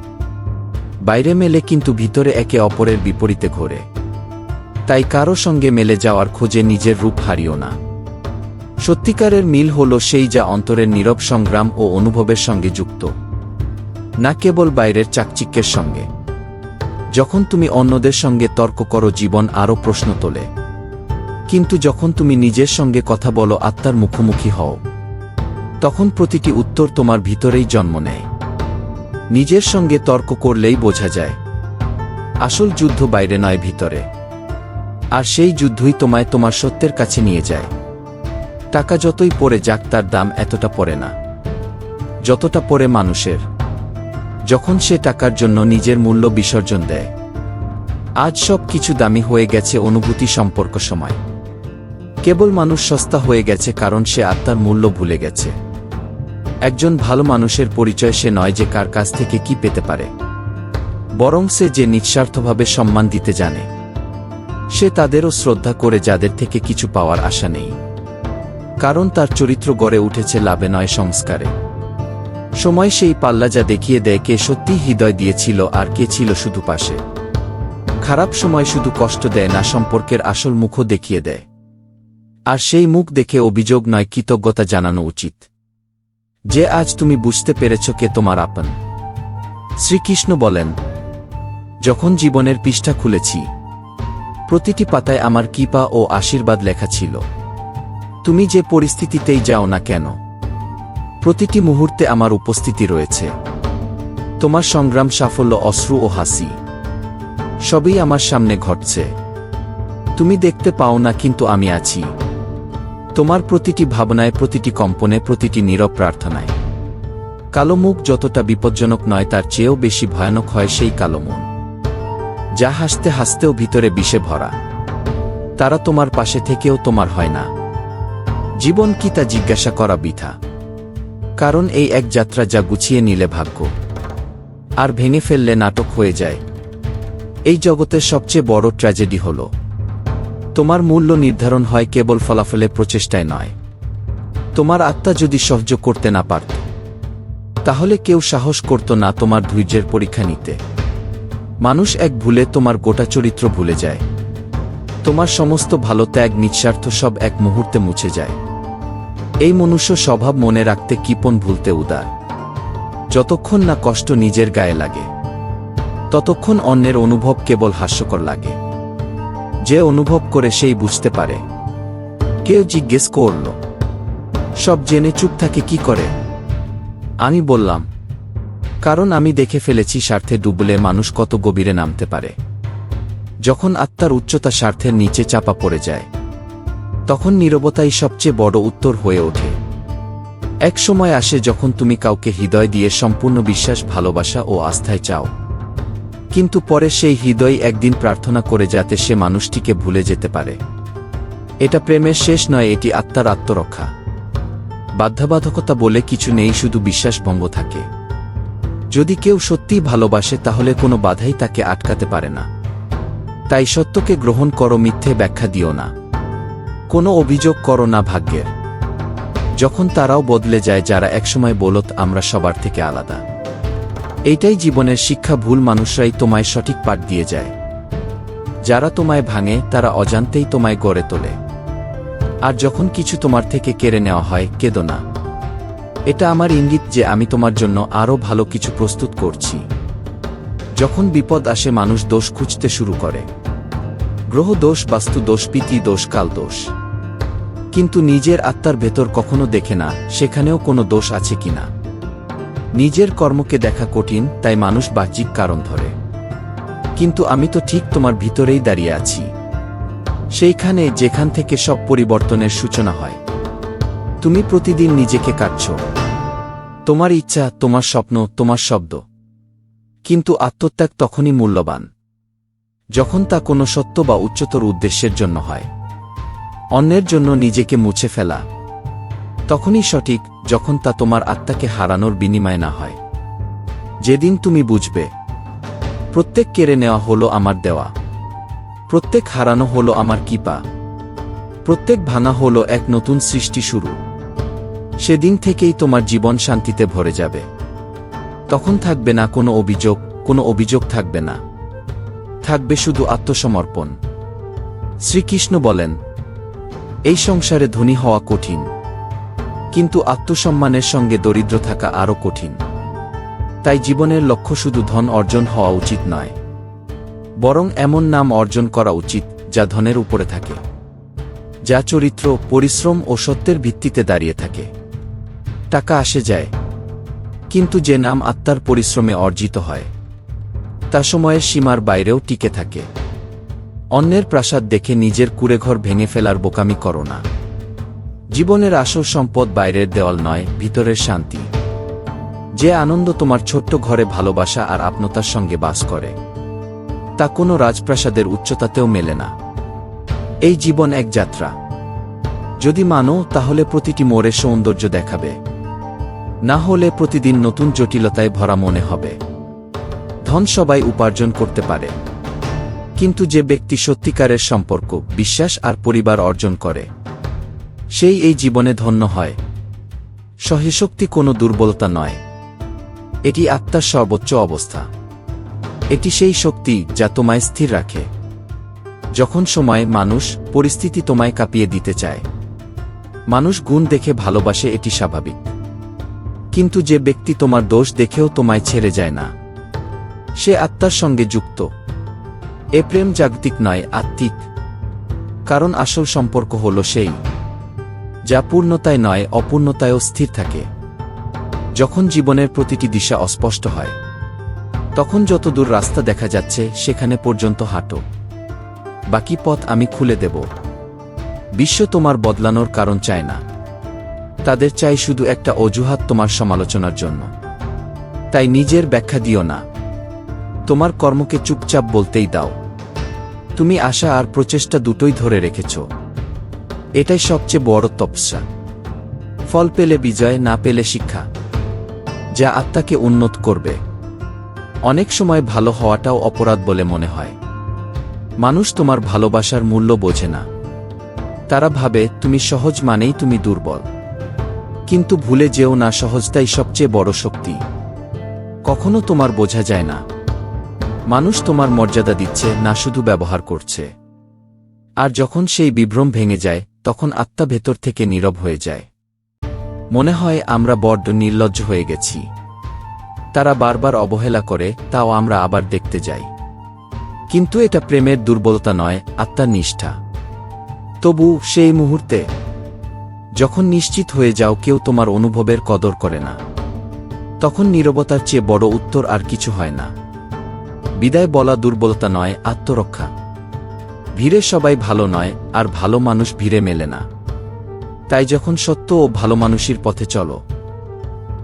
বাইরে মেলে কিন্তু ভিতরে একে অপরের বিপরীতে ঘোরে। তাই কারো সঙ্গে মেলে যাওয়ার খোঁজে নিজের রূপ হারিও না। সত্যিকারের মিল হল সেই যা অন্তরের নীরব সংগ্রাম ও অনুভবের সঙ্গে যুক্ত, না কেবল বাইরের চাকচিক্যের সঙ্গে। যখন তুমি অন্যদের সঙ্গে তর্ক করো, জীবন আরও প্রশ্ন তোলে, কিন্তু যখন তুমি নিজের সঙ্গে কথা বলো, আত্মার মুখোমুখি হও, তখন প্রতিটি উত্তর তোমার ভিতরেই জন্ম নেয়। নিজের সঙ্গে তর্ক করলেই বোঝা যায় আসল যুদ্ধ বাইরে নয়, ভিতরে। আর সেই যুদ্ধই তোমায় তোমার সত্যের কাছে নিয়ে যায়। টাকা যতই পড়ে যাক, তার দাম এতটা পড়ে না যতটা পড়ে মানুষের, যখন সে টাকার জন্য নিজের মূল্য বিসর্জন দেয়। আজ সব কিছু দামি হয়ে গেছে, অনুভূতি, সম্পর্ক, সময়। কেবল মানুষ সস্তা হয়ে গেছে কারণ সে আত্মার মূল্য ভুলে গেছে। একজন ভালো মানুষের পরিচয় সে নয় যে কার কাছ থেকে কি পেতে পারে, বরং সে যে নিঃস্বার্থভাবে সম্মান দিতে জানে। সে তাদেরও শ্রদ্ধা করে যাদের থেকে কিছু পাওয়ার আশা নেই, কারণ তার চরিত্র গড়ে উঠেছে লাভে নয়, সংস্কারে। সময় সেই পাল্লা যা দেখিয়ে দেয় কে সত্যিই হৃদয় দিয়েছিল আর কে ছিল শুধু পাশে। খারাপ সময় শুধু কষ্ট দেয় না, সম্পর্কের আসল মুখও দেখিয়ে দেয়। আর সেই মুখ দেখে অভিযোগ নয়, কৃতজ্ঞতা জানানো উচিত যে আজ তুমি বুঝতে পেরেছ কে তোমার আপন। শ্রীকৃষ্ণ বলেন, যখন জীবনের পৃষ্ঠা খুলেছি, প্রতিটি পাতায় আমার কৃপা ও আশীর্বাদ লেখা ছিল। তুমি যে পরিস্থিতিতেই যাও না কেন, প্রতিটি মুহূর্তে আমার উপস্থিতি রয়েছে। তোমার সংগ্রাম, সাফল্য, অশ্রু ও হাসি সবই আমার সামনে ঘটছে। তুমি দেখতে পাও না, কিন্তু আমি আছি। তোমার প্রতিটি ভাবনায়, প্রতিটি কম্পনে, প্রতিটি নীরব প্রার্থনায়। কালো মুখ যতটা বিপজ্জনক নয়, তার চেয়েও বেশি ভয়ানক হয় সেই কালো মন, যা হাসতে হাসতেও ভিতরে বিষে ভরা। তারা তোমার পাশে থেকেও তোমার হয় না। জীবন কি তা জিজ্ঞাসা করা বৃথা, কারণ এই এক যাত্রা যা গুছিয়ে নিলে ভাগ্য, আর ভেঙে ফেললে নাটক হয়ে যায়। এই জগতের সবচেয়ে বড় ট্র্যাজেডি হল, তোমার মূল্য নির্ধারণ হয় কেবল ফলাফলের প্রচেষ্টায় নয়। তোমার আত্মা যদি সহ্য করতে না পারত, তাহলে কেউ সাহস করত না তোমার ধৈর্যের পরীক্ষা নিতে। মানুষ এক ভুলে তোমার গোটা চরিত্র ভুলে যায়। তোমার সমস্ত ভালো, ত্যাগ, নিঃস্বার্থ সব এক মুহূর্তে মুছে যায়। এই মনুষ্য স্বভাব মনে রাখতে কৃপণ, ভুলতে উদার। যতক্ষণ না কষ্ট নিজের গায়ে লাগে, ততক্ষণ অন্যের অনুভব কেবল হাস্যকর লাগে। যে অনুভব করে সেই বুঝতে পারে। কেউ জিজ্ঞেস করল, সব জেনে চুপ থাকে কি করে? আমি বললাম, কারণ আমি দেখে ফেলেছি স্বার্থে ডুবলে মানুষ কত গভীরে নামতে পারে। যখন আত্মার উচ্চতা স্বার্থের নিচে চাপা পড়ে যায়, তখন নীরবতাই সবচেয়ে বড় উত্তর হয়ে ওঠে। এক সময় আসে যখন তুমি কাউকে হৃদয় দিয়ে সম্পূর্ণ বিশ্বাস, ভালোবাসা ও আস্থায় চাও, কিন্তু পরে সেই হৃদয় একদিন প্রার্থনা করে যাতে সে মানুষটিকে ভুলে যেতে পারে। এটা প্রেমের শেষ নয়, এটি আত্মার আত্মরক্ষা। বাধ্যবাধকতা বলে কিছু নেই, শুধু বিশ্বাসভঙ্গ থাকে। যদি কেউ সত্যিই ভালোবাসে, তাহলে কোনো বাধাই তাকে আটকাতে পারে না। তাই সত্যকে গ্রহণ করো, মিথ্যে ব্যাখ্যা দিও না, কোনো অভিযোগ করো না ভাগ্যের। যখন তারাও বদলে যায় যারা একসময় বলত আমরা সবার থেকে আলাদা। এইটাই জীবনের শিক্ষা, ভুল মানুষরাই তোমায় সঠিক পাঠ দিয়ে যায়। যারা তোমায় ভাঙে, তারা অজান্তেই তোমায় গড়ে তোলে। আর যখন কিছু তোমার থেকে কেড়ে নেওয়া হয়, কেঁদো না। এটা আমার ইঙ্গিত যে আমি তোমার জন্য আরও ভালো কিছু প্রস্তুত করছি। যখন বিপদ আসে, মানুষ দোষ খুঁজতে শুরু করে। গ্রহ দোষ, বাস্তু দোষ, পিতৃ দোষ, কাল দোষ। কিন্তু নিজের আত্মার ভেতর কখনো দেখে না সেখানেও কোনো দোষ আছে কিনা। নিজের কর্মকে দেখা কঠিন, তাই মানুষ বাহ্যিক কারণ ধরে। কিন্তু আমি তো ঠিক তোমার ভিতরেই দাঁড়িয়ে আছি, সেইখানে যেখান থেকে সব পরিবর্তনের সূচনা হয়। তুমি প্রতিদিন নিজেকে কাটছ, তোমার ইচ্ছা, তোমার স্বপ্ন, তোমার শব্দ। কিন্তু আত্মত্যাগ তখনই মূল্যবান যখন তা কোনো সত্য বা উচ্চতর উদ্দেশ্যের জন্য হয়। অন্যের জন্য নিজেকে মুছে ফেলা তখনই সঠিক যখন তা তোমার আত্মাকে হারানোর বিনিময়ে না হয়। যেদিন তুমি বুঝবে প্রত্যেক কেড়ে নেওয়া হলো আমার দেওয়া, প্রত্যেক হারানো হলো আমার কৃপা, প্রত্যেক ভাঙা হলো এক নতুন সৃষ্টি শুরু, সেদিন থেকেই তোমার জীবন শান্তিতে ভরে যাবে। তখন থাকবে না কোনো অভিযোগ, কোনো অভিযোগ থাকবে না, থাকবে শুধু আত্মসমর্পণ। শ্রীকৃষ্ণ বলেন, এই সংসারে ধনী হওয়া কঠিন, কিন্তু আত্মসম্মানের সঙ্গে দরিদ্র থাকা আরও কঠিন। তাই জীবনের লক্ষ্য শুধু ধন অর্জন হওয়া উচিত নয়, বরং এমন নাম অর্জন করা উচিত যা ধনের উপরে থাকে, যা চরিত্র, পরিশ্রম ও সত্যের ভিত্তিতে দাঁড়িয়ে থাকে। টাকা আসে যায়, কিন্তু যে নাম আত্মার পরিশ্রমে অর্জিত হয় তা সময়ের সীমার বাইরেও টিকে থাকে। অন্যের প্রাসাদ দেখে নিজের কুঁড়েঘর ভেঙে ফেলার বোকামি করো না। জীবনের আসল সম্পদ বাইরের দেওয়াল নয়, ভিতরের শান্তি। যে আনন্দ তোমার ছোট্ট ঘরে ভালোবাসা আর আপনতার সঙ্গে বাস করে, তা কোনো রাজপ্রাসাদের উচ্চতাতেও মেলে না। এই জীবন এক যাত্রা, যদি মানো তাহলে প্রতিটি মোড়ে সৌন্দর্য দেখাবে, না হলে প্রতিদিন নতুন জটিলতায় ভরা মনে হবে। ধন সবাই উপার্জন করতে পারে, কিন্তু যে ব্যক্তি সত্যিকারের সম্পর্ক, বিশ্বাস আর পরিবার অর্জন করে, সেই এই জীবনে ধন্য হয়। সহ্যশক্তি কোনো দুর্বলতা নয়, এটি আত্মার সর্বোচ্চ অবস্থা। এটি সেই শক্তি যা তোমায় স্থির রাখে যখন সময়, মানুষ, পরিস্থিতি তোমায় কাঁপিয়ে দিতে চায়। মানুষ গুণ দেখে ভালোবাসে, এটি স্বাভাবিক। কিন্তু যে ব্যক্তি তোমার দোষ দেখেও তোমায় ছেড়ে যায় না, সে আত্মার সঙ্গে যুক্ত। এ প্রেম জাগতিক নয়, আত্মিক। কারণ আসল সম্পর্ক হল সেই, যা পূর্ণতায় নয়, অপূর্ণতায়ও স্থির থাকে। যখন জীবনের প্রতিটি দিশা অস্পষ্ট হয়, তখন যত দূর রাস্তা দেখা যাচ্ছে সেখানে পর্যন্ত হাঁটো, বাকি পথ আমি খুলে দেব। বিশ্ব তোমার বদলানোর কারণ চায় না, তাদের চাই শুধু একটা অজুহাত তোমার সমালোচনার জন্য। তাই নিজের ব্যাখ্যা দিও না, তোমার কর্মকে চুপচাপ বলতেই দাও। তুমি আশা আর প্রচেষ্টা দুটোই ধরে রেখেছ, এটাই সবচেয়ে বড় তপস্যা। ফল পেলে বিজয়, না পেলে শিক্ষা, যা আত্মাকে উন্নত করবে। অনেক সময় ভালো হওয়াটাও অপরাধ বলে মনে হয়। মানুষ তোমার ভালোবাসার মূল্য বোঝে না। তারা ভাবে তুমি সহজ মানেই তুমি দুর্বল। কিন্তু ভুলে যেও না, সহজতাই সবচেয়ে বড় শক্তি। কখনো তোমার বোঝা যায় না মানুষ তোমার মর্যাদা দিচ্ছে, না শুধু ব্যবহার করছে। আর যখন সেই বিভ্রম ভেঙে যায়, তখন আত্মা ভেতর থেকে নীরব হয়ে যায়। মনে হয় আমরা বড্ড নির্লজ্জ হয়ে গেছি। তারা বারবার অবহেলা করে, তাও আমরা আবার দেখতে যাই। কিন্তু এটা প্রেমের দুর্বলতা নয়, আত্মার নিষ্ঠা। তবু সেই মুহূর্তে যখন নিশ্চিত হয়ে যাও কেউ তোমার অনুভবের কদর করে না, তখন নীরবতার চেয়ে বড় উত্তর আর কিছু হয় না। বিদায় বলা দুর্বলতা নয়, আত্মরক্ষা। ভিড়ে সবাই ভালো নয়, আর ভালো মানুষ ভিড়ে মেলে না। তাই যখন সত্য ও ভালো মানুষের পথে চলো,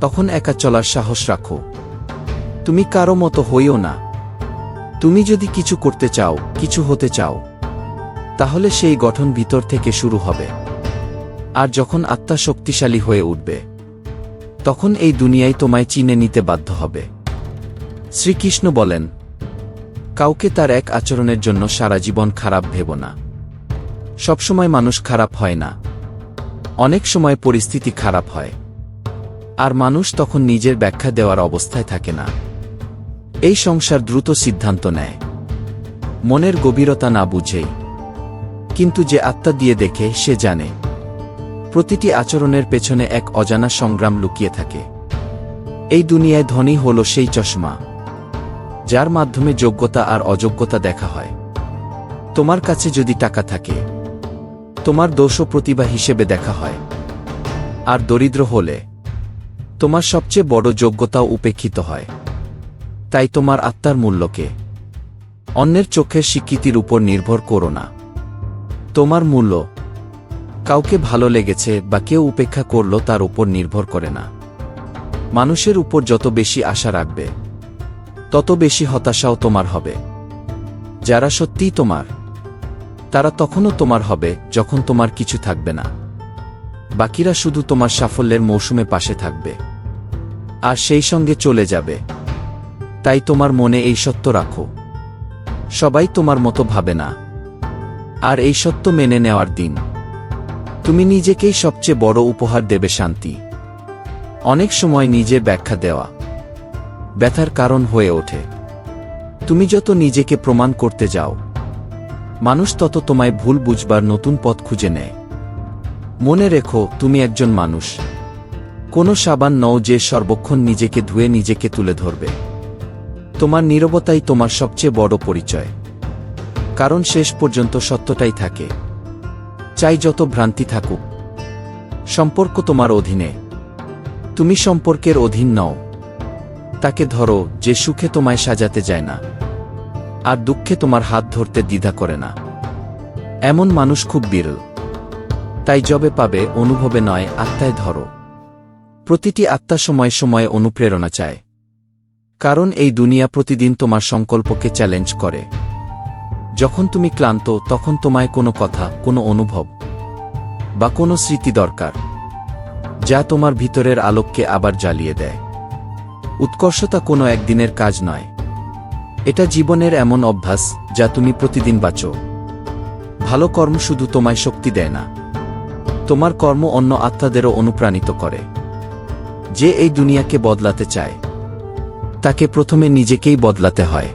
তখন একা চলার সাহস রাখো। তুমি কারো মতো হইও না। তুমি যদি কিছু করতে চাও, কিছু হতে চাও, তাহলে সেই গঠন ভিতর থেকে শুরু হবে। আর যখন আত্মা শক্তিশালী হয়ে উঠবে, তখন এই দুনিয়ায় তোমায় চিনে নিতে বাধ্য হবে। শ্রীকৃষ্ণ বলেন, কাউকে তার এক আচরণের জন্য সারা জীবন খারাপ ভেবো না। সবসময় মানুষ খারাপ হয় না, অনেক সময় পরিস্থিতি খারাপ হয়। আর মানুষ তখন নিজের ব্যাখ্যা দেওয়ার অবস্থায় থাকে না। এই সংসার দ্রুত সিদ্ধান্ত নেয়, মনের গভীরতা না বুঝেই। কিন্তু যে আত্মা দিয়ে দেখে, সে জানে প্রতিটি আচরণের পেছনে এক অজানা সংগ্রাম লুকিয়ে থাকে। এই দুনিয়ায় ধনী হল সেই চশমা, যার মাধ্যমে যোগ্যতা আর অযোগ্যতা দেখা হয়। তোমার কাছে যদি টাকা থাকে, তোমার দোষ ও প্রতিভা হিসেবে দেখা হয়। আর দরিদ্র হলে তোমার সবচেয়ে বড় যোগ্যতাও উপেক্ষিত হয়। তাই তোমার আত্মার মূল্যকে অন্যের চোখের স্বীকৃতির উপর নির্ভর করো না। তোমার মূল্য কাউকে ভালো লেগেছে বা কেউ উপেক্ষা করল তার উপর নির্ভর করে না। মানুষের উপর যত বেশি আশা রাখবে, তত বেশি হতাশাও তোমার হবে। যারা সত্যিই তোমার, তারা তখনও তোমার হবে যখন তোমার কিছু থাকবে না। বাকিরা শুধু তোমার সাফল্যের মৌসুমে পাশে থাকবে, আর সেই সঙ্গে চলে যাবে। তাই তোমার মনে এই সত্য রাখো, সবাই তোমার মতো ভাবে না। আর এই সত্য মেনে নেওয়ার দিন তুমি নিজেকেই সবচেয়ে বড় উপহার দেবে, শান্তি। অনেক সময় নিজের ব্যাখ্যা দেওয়া ব্যথার কারণ হয়ে ওঠে। তুমি যত নিজেকে প্রমাণ করতে যাও, মানুষ তত তোমায় ভুল বুঝবার নতুন পথ খুঁজে নেয়। মনে রেখো, তুমি একজন মানুষ, কোনো সাবান নও যে সর্বক্ষণ নিজেকে ধুয়ে নিজেকে তুলে ধরবে। তোমার নীরবতাই তোমার সবচেয়ে বড় পরিচয়, কারণ শেষ পর্যন্ত সত্যটাই থাকে। চাই যত ভ্রান্তি থাকুক, সম্পর্ক তোমার অধীনে, তুমি সম্পর্কের অধীন নও। তাকে ধরো যে সুখে তোমায় সাজাতে যায় না, আর দুঃখে তোমার হাত ধরতে দ্বিধা করে না। এমন মানুষ খুব বিরল। তাই যবে পাবে, অনুভবে নয়, আত্মায় ধরো। প্রতিটি আত্মা সময় সময়ে অনুপ্রেরণা চায়, কারণ এই দুনিয়া প্রতিদিন তোমার সংকল্পকে চ্যালেঞ্জ করে। যখন তুমি ক্লান্ত, তখন তোমায় কোনো কথা, কোনো অনুভব বা কোনো স্মৃতি দরকার, যা তোমার ভিতরের আলোককে আবার জ্বালিয়ে দেয়। উৎকর্ষতা কোনো একদিনের কাজ নয়, এটা জীবনের এমন অভ্যাস যা তুমি প্রতিদিন বাঁচো। ভালো কর্ম শুধু তোমায় শক্তি দেয় না, তোমার কর্ম অন্য আত্মাদেরও অনুপ্রাণিত করে। যে এই দুনিয়াকে বদলাতে চায়, তাকে প্রথমে নিজেকেই বদলাতে হয়।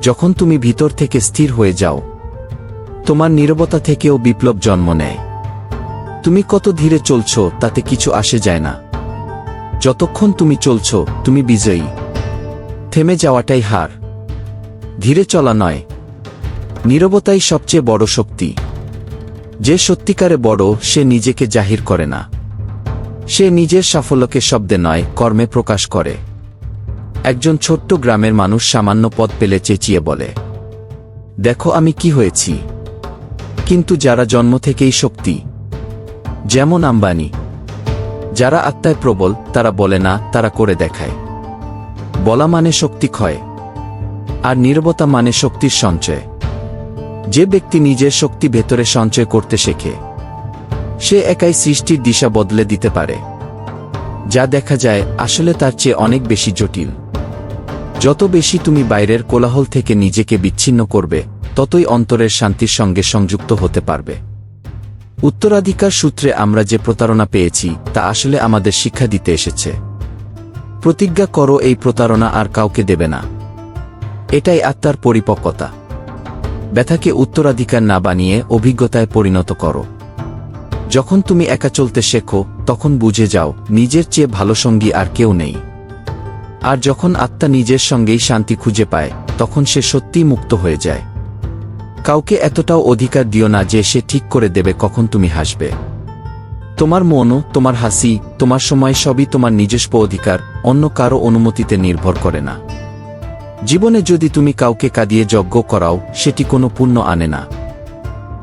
যখন তুমি ভিতর থেকে স্থির হয়ে যাও, তোমার নীরবতা থেকেও বিপ্লব জন্ম নেয়। তুমি কত ধীরে চলছ তাতে কিছু আসে যায় না। যতক্ষণ তুমি চলছ তুমি বিজয়ী। থেমে যাওয়াটাই হার, ধীরে চলা নয়। নীরবতাই সবচেয়ে বড় শক্তি। যে সত্যিকারে বড় সে নিজেকে জাহির করে না। সে নিজের সাফল্যকে শব্দে নয় কর্মে প্রকাশ করে। একজন ছোট্ট গ্রামের মানুষ সামান্য পদ পেলে চেঁচিয়ে বলে, দেখো আমি কি হয়েছি। কিন্তু যারা জন্ম থেকেই শক্তি, যেমন আম্বানি, যারা আত্মায় প্রবল, তারা বলে না, তারা করে দেখায়। বলা মানে শক্তি ক্ষয়, আর নীরবতা মানে শক্তির সঞ্চয়। যে ব্যক্তি নিজের শক্তি ভেতরে সঞ্চয় করতে শেখে, সে একাই সৃষ্টির দিশা বদলে দিতে পারে। যা দেখা যায় আসলে তার চেয়ে অনেক বেশি জটিল। যত বেশি তুমি বাইরের কোলাহল থেকে নিজেকে বিচ্ছিন্ন করবে, ততই অন্তরের শান্তির সঙ্গে সংযুক্ত হতে পারবে। উত্তরাধিকার সূত্রে আমরা যে প্রতারণা পেয়েছি তা আসলে আমাদের শিক্ষা দিতে এসেছে। প্রতিজ্ঞা করো এই প্রতারণা আর কাউকে দেবে না। এটাই আত্মার পরিপক্কতা। ব্যথাকে উত্তরাধিকার না বানিয়ে অভিজ্ঞতায় পরিণত করো। যখন তুমি একা চলতে শেখো তখন বুঝে যাও নিজের চেয়ে ভালো সঙ্গী আর কেউ নেই। আর যখন আত্মা নিজের সঙ্গেই শান্তি খুঁজে পায় তখন সে সত্যিই মুক্ত হয়ে যায়। কাউকে এতটাও অধিকার দিও না যে সে ঠিক করে দেবে কখন তুমি হাসবে। তোমার মনও, তোমার হাসি, তোমার সময় সবই তোমার নিজস্ব অধিকার, অন্য কারো অনুমতিতে নির্ভর করে না। জীবনে যদি তুমি কাউকে কাঁদিয়ে যজ্ঞ করাও সেটি কোনো পুণ্য আনে না।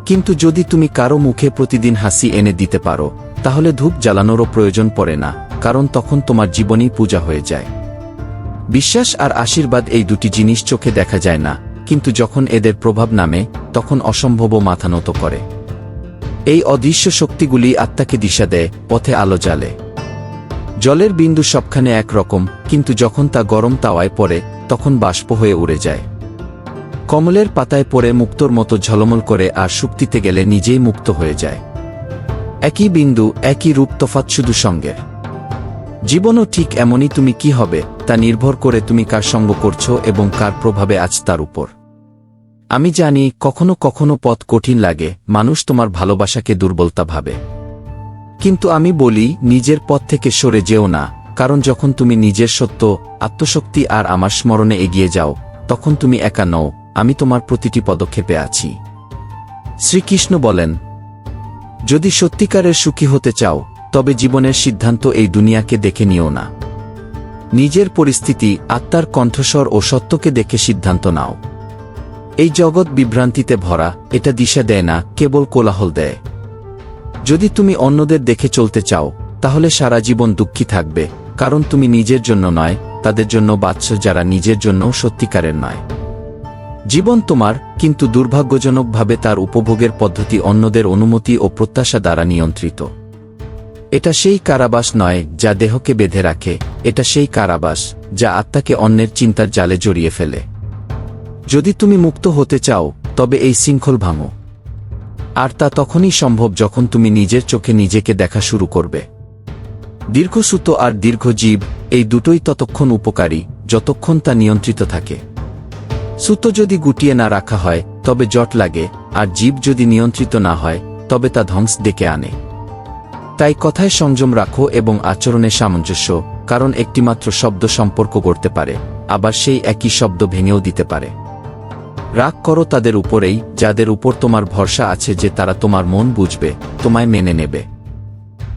কিন্তু যদি তুমি কারো মুখে প্রতিদিন হাসি এনে দিতে পারো তাহলে ধূপ জ্বালানোরও প্রয়োজন পড়ে না, কারণ তখন তোমার জীবনই পূজা হয়ে যায়। বিশ্বাস আর আশীর্বাদ এই দুটি জিনিস চোখে দেখা যায় না, কিন্তু যখন এদের প্রভাব নামে তখন অসম্ভবও মাথা নত করে। এই অদৃশ্য শক্তিগুলি আত্মাকে দিশা দেয়, পথে আলো জ্বালে। জলের বিন্দু সবখানে একরকম, কিন্তু যখন তা গরম তাওয়ায় পড়ে তখন বাষ্প হয়ে উড়ে যায়। কমলের পাতায় পড়ে মুক্তোর মতো ঝলমল করে আর শুক্তিতে গেলে নিজেই মুক্ত হয়ে যায়। একই বিন্দু, একই রূপ, তফাৎ শুধু সঙ্গের। জীবনও ঠিক এমনই। তুমি কি হবে তা নির্ভর করে তুমি কার সঙ্গ করছো এবং কার প্রভাবে আজ তার উপর। আমি জানি কখনো কখনো পথ কঠিন লাগে, মানুষ তোমার ভালোবাসাকে দুর্বলতা ভাবে। কিন্তু আমি বলি নিজের পথ থেকে সরে যেও না, কারণ যখন তুমি নিজের সত্য, আত্মশক্তি আর আমার স্মরণে এগিয়ে যাও তখন তুমি একা নও, আমি তোমার প্রতিটি পদক্ষেপে আছি। শ্রীকৃষ্ণ বলেন, যদি সত্যিকারের সুখী হতে চাও তবে জীবনের সিদ্ধান্ত এই দুনিয়াকে দেখে নিও না। নিজের পরিস্থিতি, আত্মার কণ্ঠস্বর ও সত্যকে দেখে সিদ্ধান্ত নাও। এই জগৎ বিভ্রান্তিতে ভরা, এটা দিশা দেয় না, কেবল কোলাহল দেয়। যদি তুমি অন্যদের দেখে চলতে চাও তাহলে সারা জীবন দুঃখী থাকবে, কারণ তুমি নিজের জন্য নয়, তাদের জন্য বাঁচছ যারা নিজের জন্য সত্যিকারের নয়। জীবন তোমার, কিন্তু দুর্ভাগ্যজনকভাবে তার উপভোগের পদ্ধতি অন্যদের অনুমতি ও প্রত্যাশা দ্বারা নিয়ন্ত্রিত। এটা সেই কারাবাস নয় যা দেহকে বেঁধে রাখে, এটা সেই কারাবাস যা আত্মাকে অন্যের চিন্তার জালে জড়িয়ে ফেলে। যদি তুমি মুক্ত হতে চাও তবে এই শৃঙ্খল ভাঙো। আর তা তখনই সম্ভব যখন তুমি নিজের চোখে নিজেকে দেখা শুরু করবে। দীর্ঘসূত আর দীর্ঘজীব, এই দুটোই ততক্ষণ উপকারী যতক্ষণ তা নিয়ন্ত্রিত থাকে। সুতো যদি গুটিয়ে না রাখা হয় তবে জট লাগে, আর জীব যদি নিয়ন্ত্রিত না হয় তবে তা ধ্বংস ডেকে আনে। তাই কথায় সংযম রাখো এবং আচরণে সামঞ্জস্য, কারণ একটিমাত্র শব্দ সম্পর্ক গড়তে পারে, আবার সেই একই শব্দ ভেঙেও দিতে পারে। রাগ করো তাদের উপরেই যাদের উপর তোমার ভরসা আছে যে তারা তোমার মন বুঝবে, তোমায় মেনে নেবে।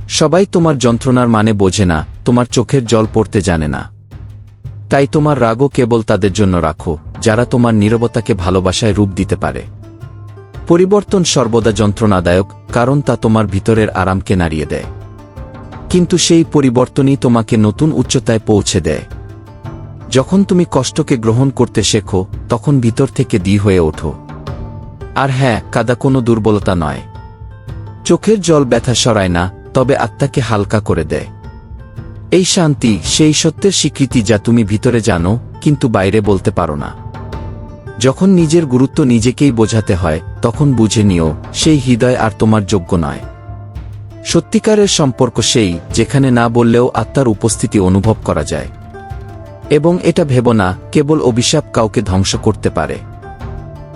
সবাই তোমার যন্ত্রণার মানে বোঝে না, তোমার চোখের জল পড়তে জানে না। তাই তোমার রাগও কেবল তাদের জন্য রাখো যারা তোমার নীরবতাকে ভালোবাসায় রূপ দিতে পারে। পরিবর্তন সর্বদা যন্ত্রণাদায়ক, কারণ তা তোমার ভিতরের আরামকে নাড়িয়ে দেয়। কিন্তু সেই পরিবর্তনই তোমাকে নতুন উচ্চতায় পৌঁছে দেয়। যখন তুমি কষ্টকে গ্রহণ করতে শেখো তখন ভিতর থেকে দ্বিধা হয়ে ওঠো। আর হ্যাঁ, কাদা কোনো দুর্বলতা নয়। চোখের জল ব্যথা সরায় না, তবে আত্মাকে হালকা করে দেয়। এই শান্তি সেই সত্যের স্বীকৃতি যা তুমি ভিতরে জানো কিন্তু বাইরে বলতে পারো না। যখন নিজের গুরুত্ব নিজেকেই বোঝাতে হয় তখন বুঝে নিও সেই হৃদয় আর তোমার যোগ্য নয়। সত্যিকারের সম্পর্ক সেই যেখানে না বললেও আত্মার উপস্থিতি অনুভব করা যায়। এবং এটা ভেবো না কেবল অভিশাপ কাউকে ধ্বংস করতে পারে।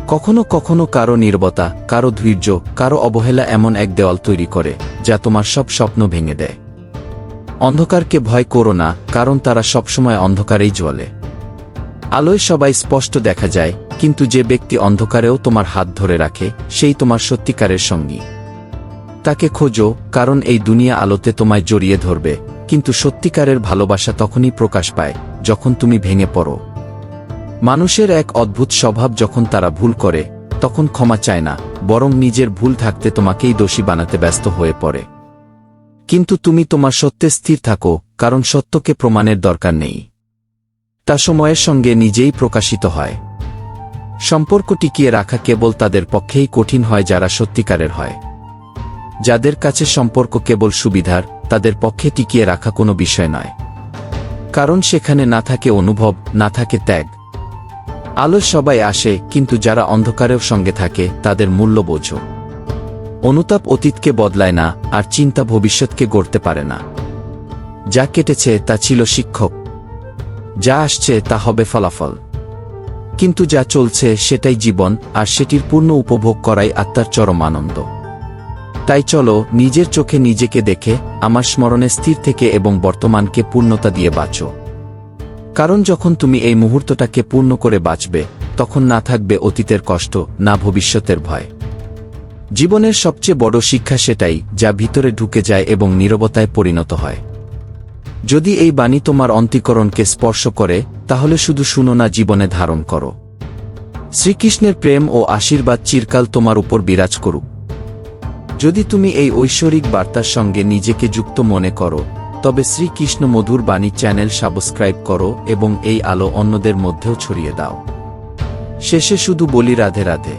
কখনো কখনো কারো নীরবতা, কারো ধৈর্য, কারো অবহেলা এমন এক দেওয়াল তৈরি করে যা তোমার সব স্বপ্ন ভেঙে দেয়। অন্ধকারকে ভয় করো না, কারণ তারা সবসময় অন্ধকারেই জ্বলে। আলোয় সবাই স্পষ্ট দেখা যায়, কিন্তু যে ব্যক্তি অন্ধকারেও তোমার হাত ধরে রাখে সেই তোমার সত্যিকারের সঙ্গী। তাকে খোঁজো, কারণ এই দুনিয়া আলোতে তোমায় জড়িয়ে ধরবে, কিন্তু সত্যিকারের ভালোবাসা তখনই প্রকাশ পায় যখন তুমি ভেঙে পড়ো। মানুষের এক অদ্ভুত স্বভাব, যখন তারা ভুল করে তখন ক্ষমা চায় না, বরং নিজের ভুল থাকতে তোমাকেই দোষী বানাতে ব্যস্ত হয়ে পড়ে। কিন্তু তুমি তোমার সত্যে স্থির থাকো, কারণ সত্যকে প্রমাণের দরকার নেই, তা সময়ের সঙ্গে নিজেই প্রকাশিত হয়। সম্পর্ক টিকিয়ে রাখা কেবল তাদের পক্ষেই কঠিন হয় যারা সত্যিকারের হয়। যাদের কাছে সম্পর্ক কেবল সুবিধার, তাদের পক্ষে টিকিয়ে রাখা কোনো বিষয় নয়, কারণ সেখানে না থাকে অনুভব, না থাকে ত্যাগ। আলো সবাই আসে, কিন্তু যারা অন্ধকারেও সঙ্গে থাকে তাদের মূল্য বোঝো। অনুতাপ অতীতকে বদলায় না, আর চিন্তা ভবিষ্যৎকে গড়তে পারে না। যা কেটেছে তা ছিল শিক্ষক, যা আসছে তা হবে ফলাফল, কিন্তু যা চলছে সেটাই জীবন, আর সেটির পূর্ণ উপভোগ করাই আত্মার চরম আনন্দ। তাই চলো, নিজের চোখে নিজেকে দেখে আমার স্মরণে স্থির থেকে এবং বর্তমানকে পূর্ণতা দিয়ে বাঁচো। কারণ যখন তুমি এই মুহূর্তটাকে পূর্ণ করে বাঁচবে, তখন না থাকবে অতীতের কষ্ট, না ভবিষ্যতের ভয়। জীবনের সবচেয়ে বড় শিক্ষা সেটাই, যা ভিতরে ঢুকে যায় এবং নীরবতায় পরিণত হয়। যদি এই বাণী তোমার অন্তঃকরণকে স্পর্শ করে, তাহলে শুধু শুনো না, জীবনে ধারণ করো। শ্রীকৃষ্ণের প্রেম ও আশীর্বাদ চিরকাল তোমার উপর বিরাজ করুক। যদি তুমি এই ঐশ্বরিক বার্তার সঙ্গে নিজেকে যুক্ত মনে করো, তবে শ্রীকৃষ্ণ মধুর বাণী চ্যানেল সাবস্ক্রাইব করো এবং এই আলো অন্যদের মধ্যেও ছড়িয়ে দাও। শেষে শুধু বলি, রাধে রাধে।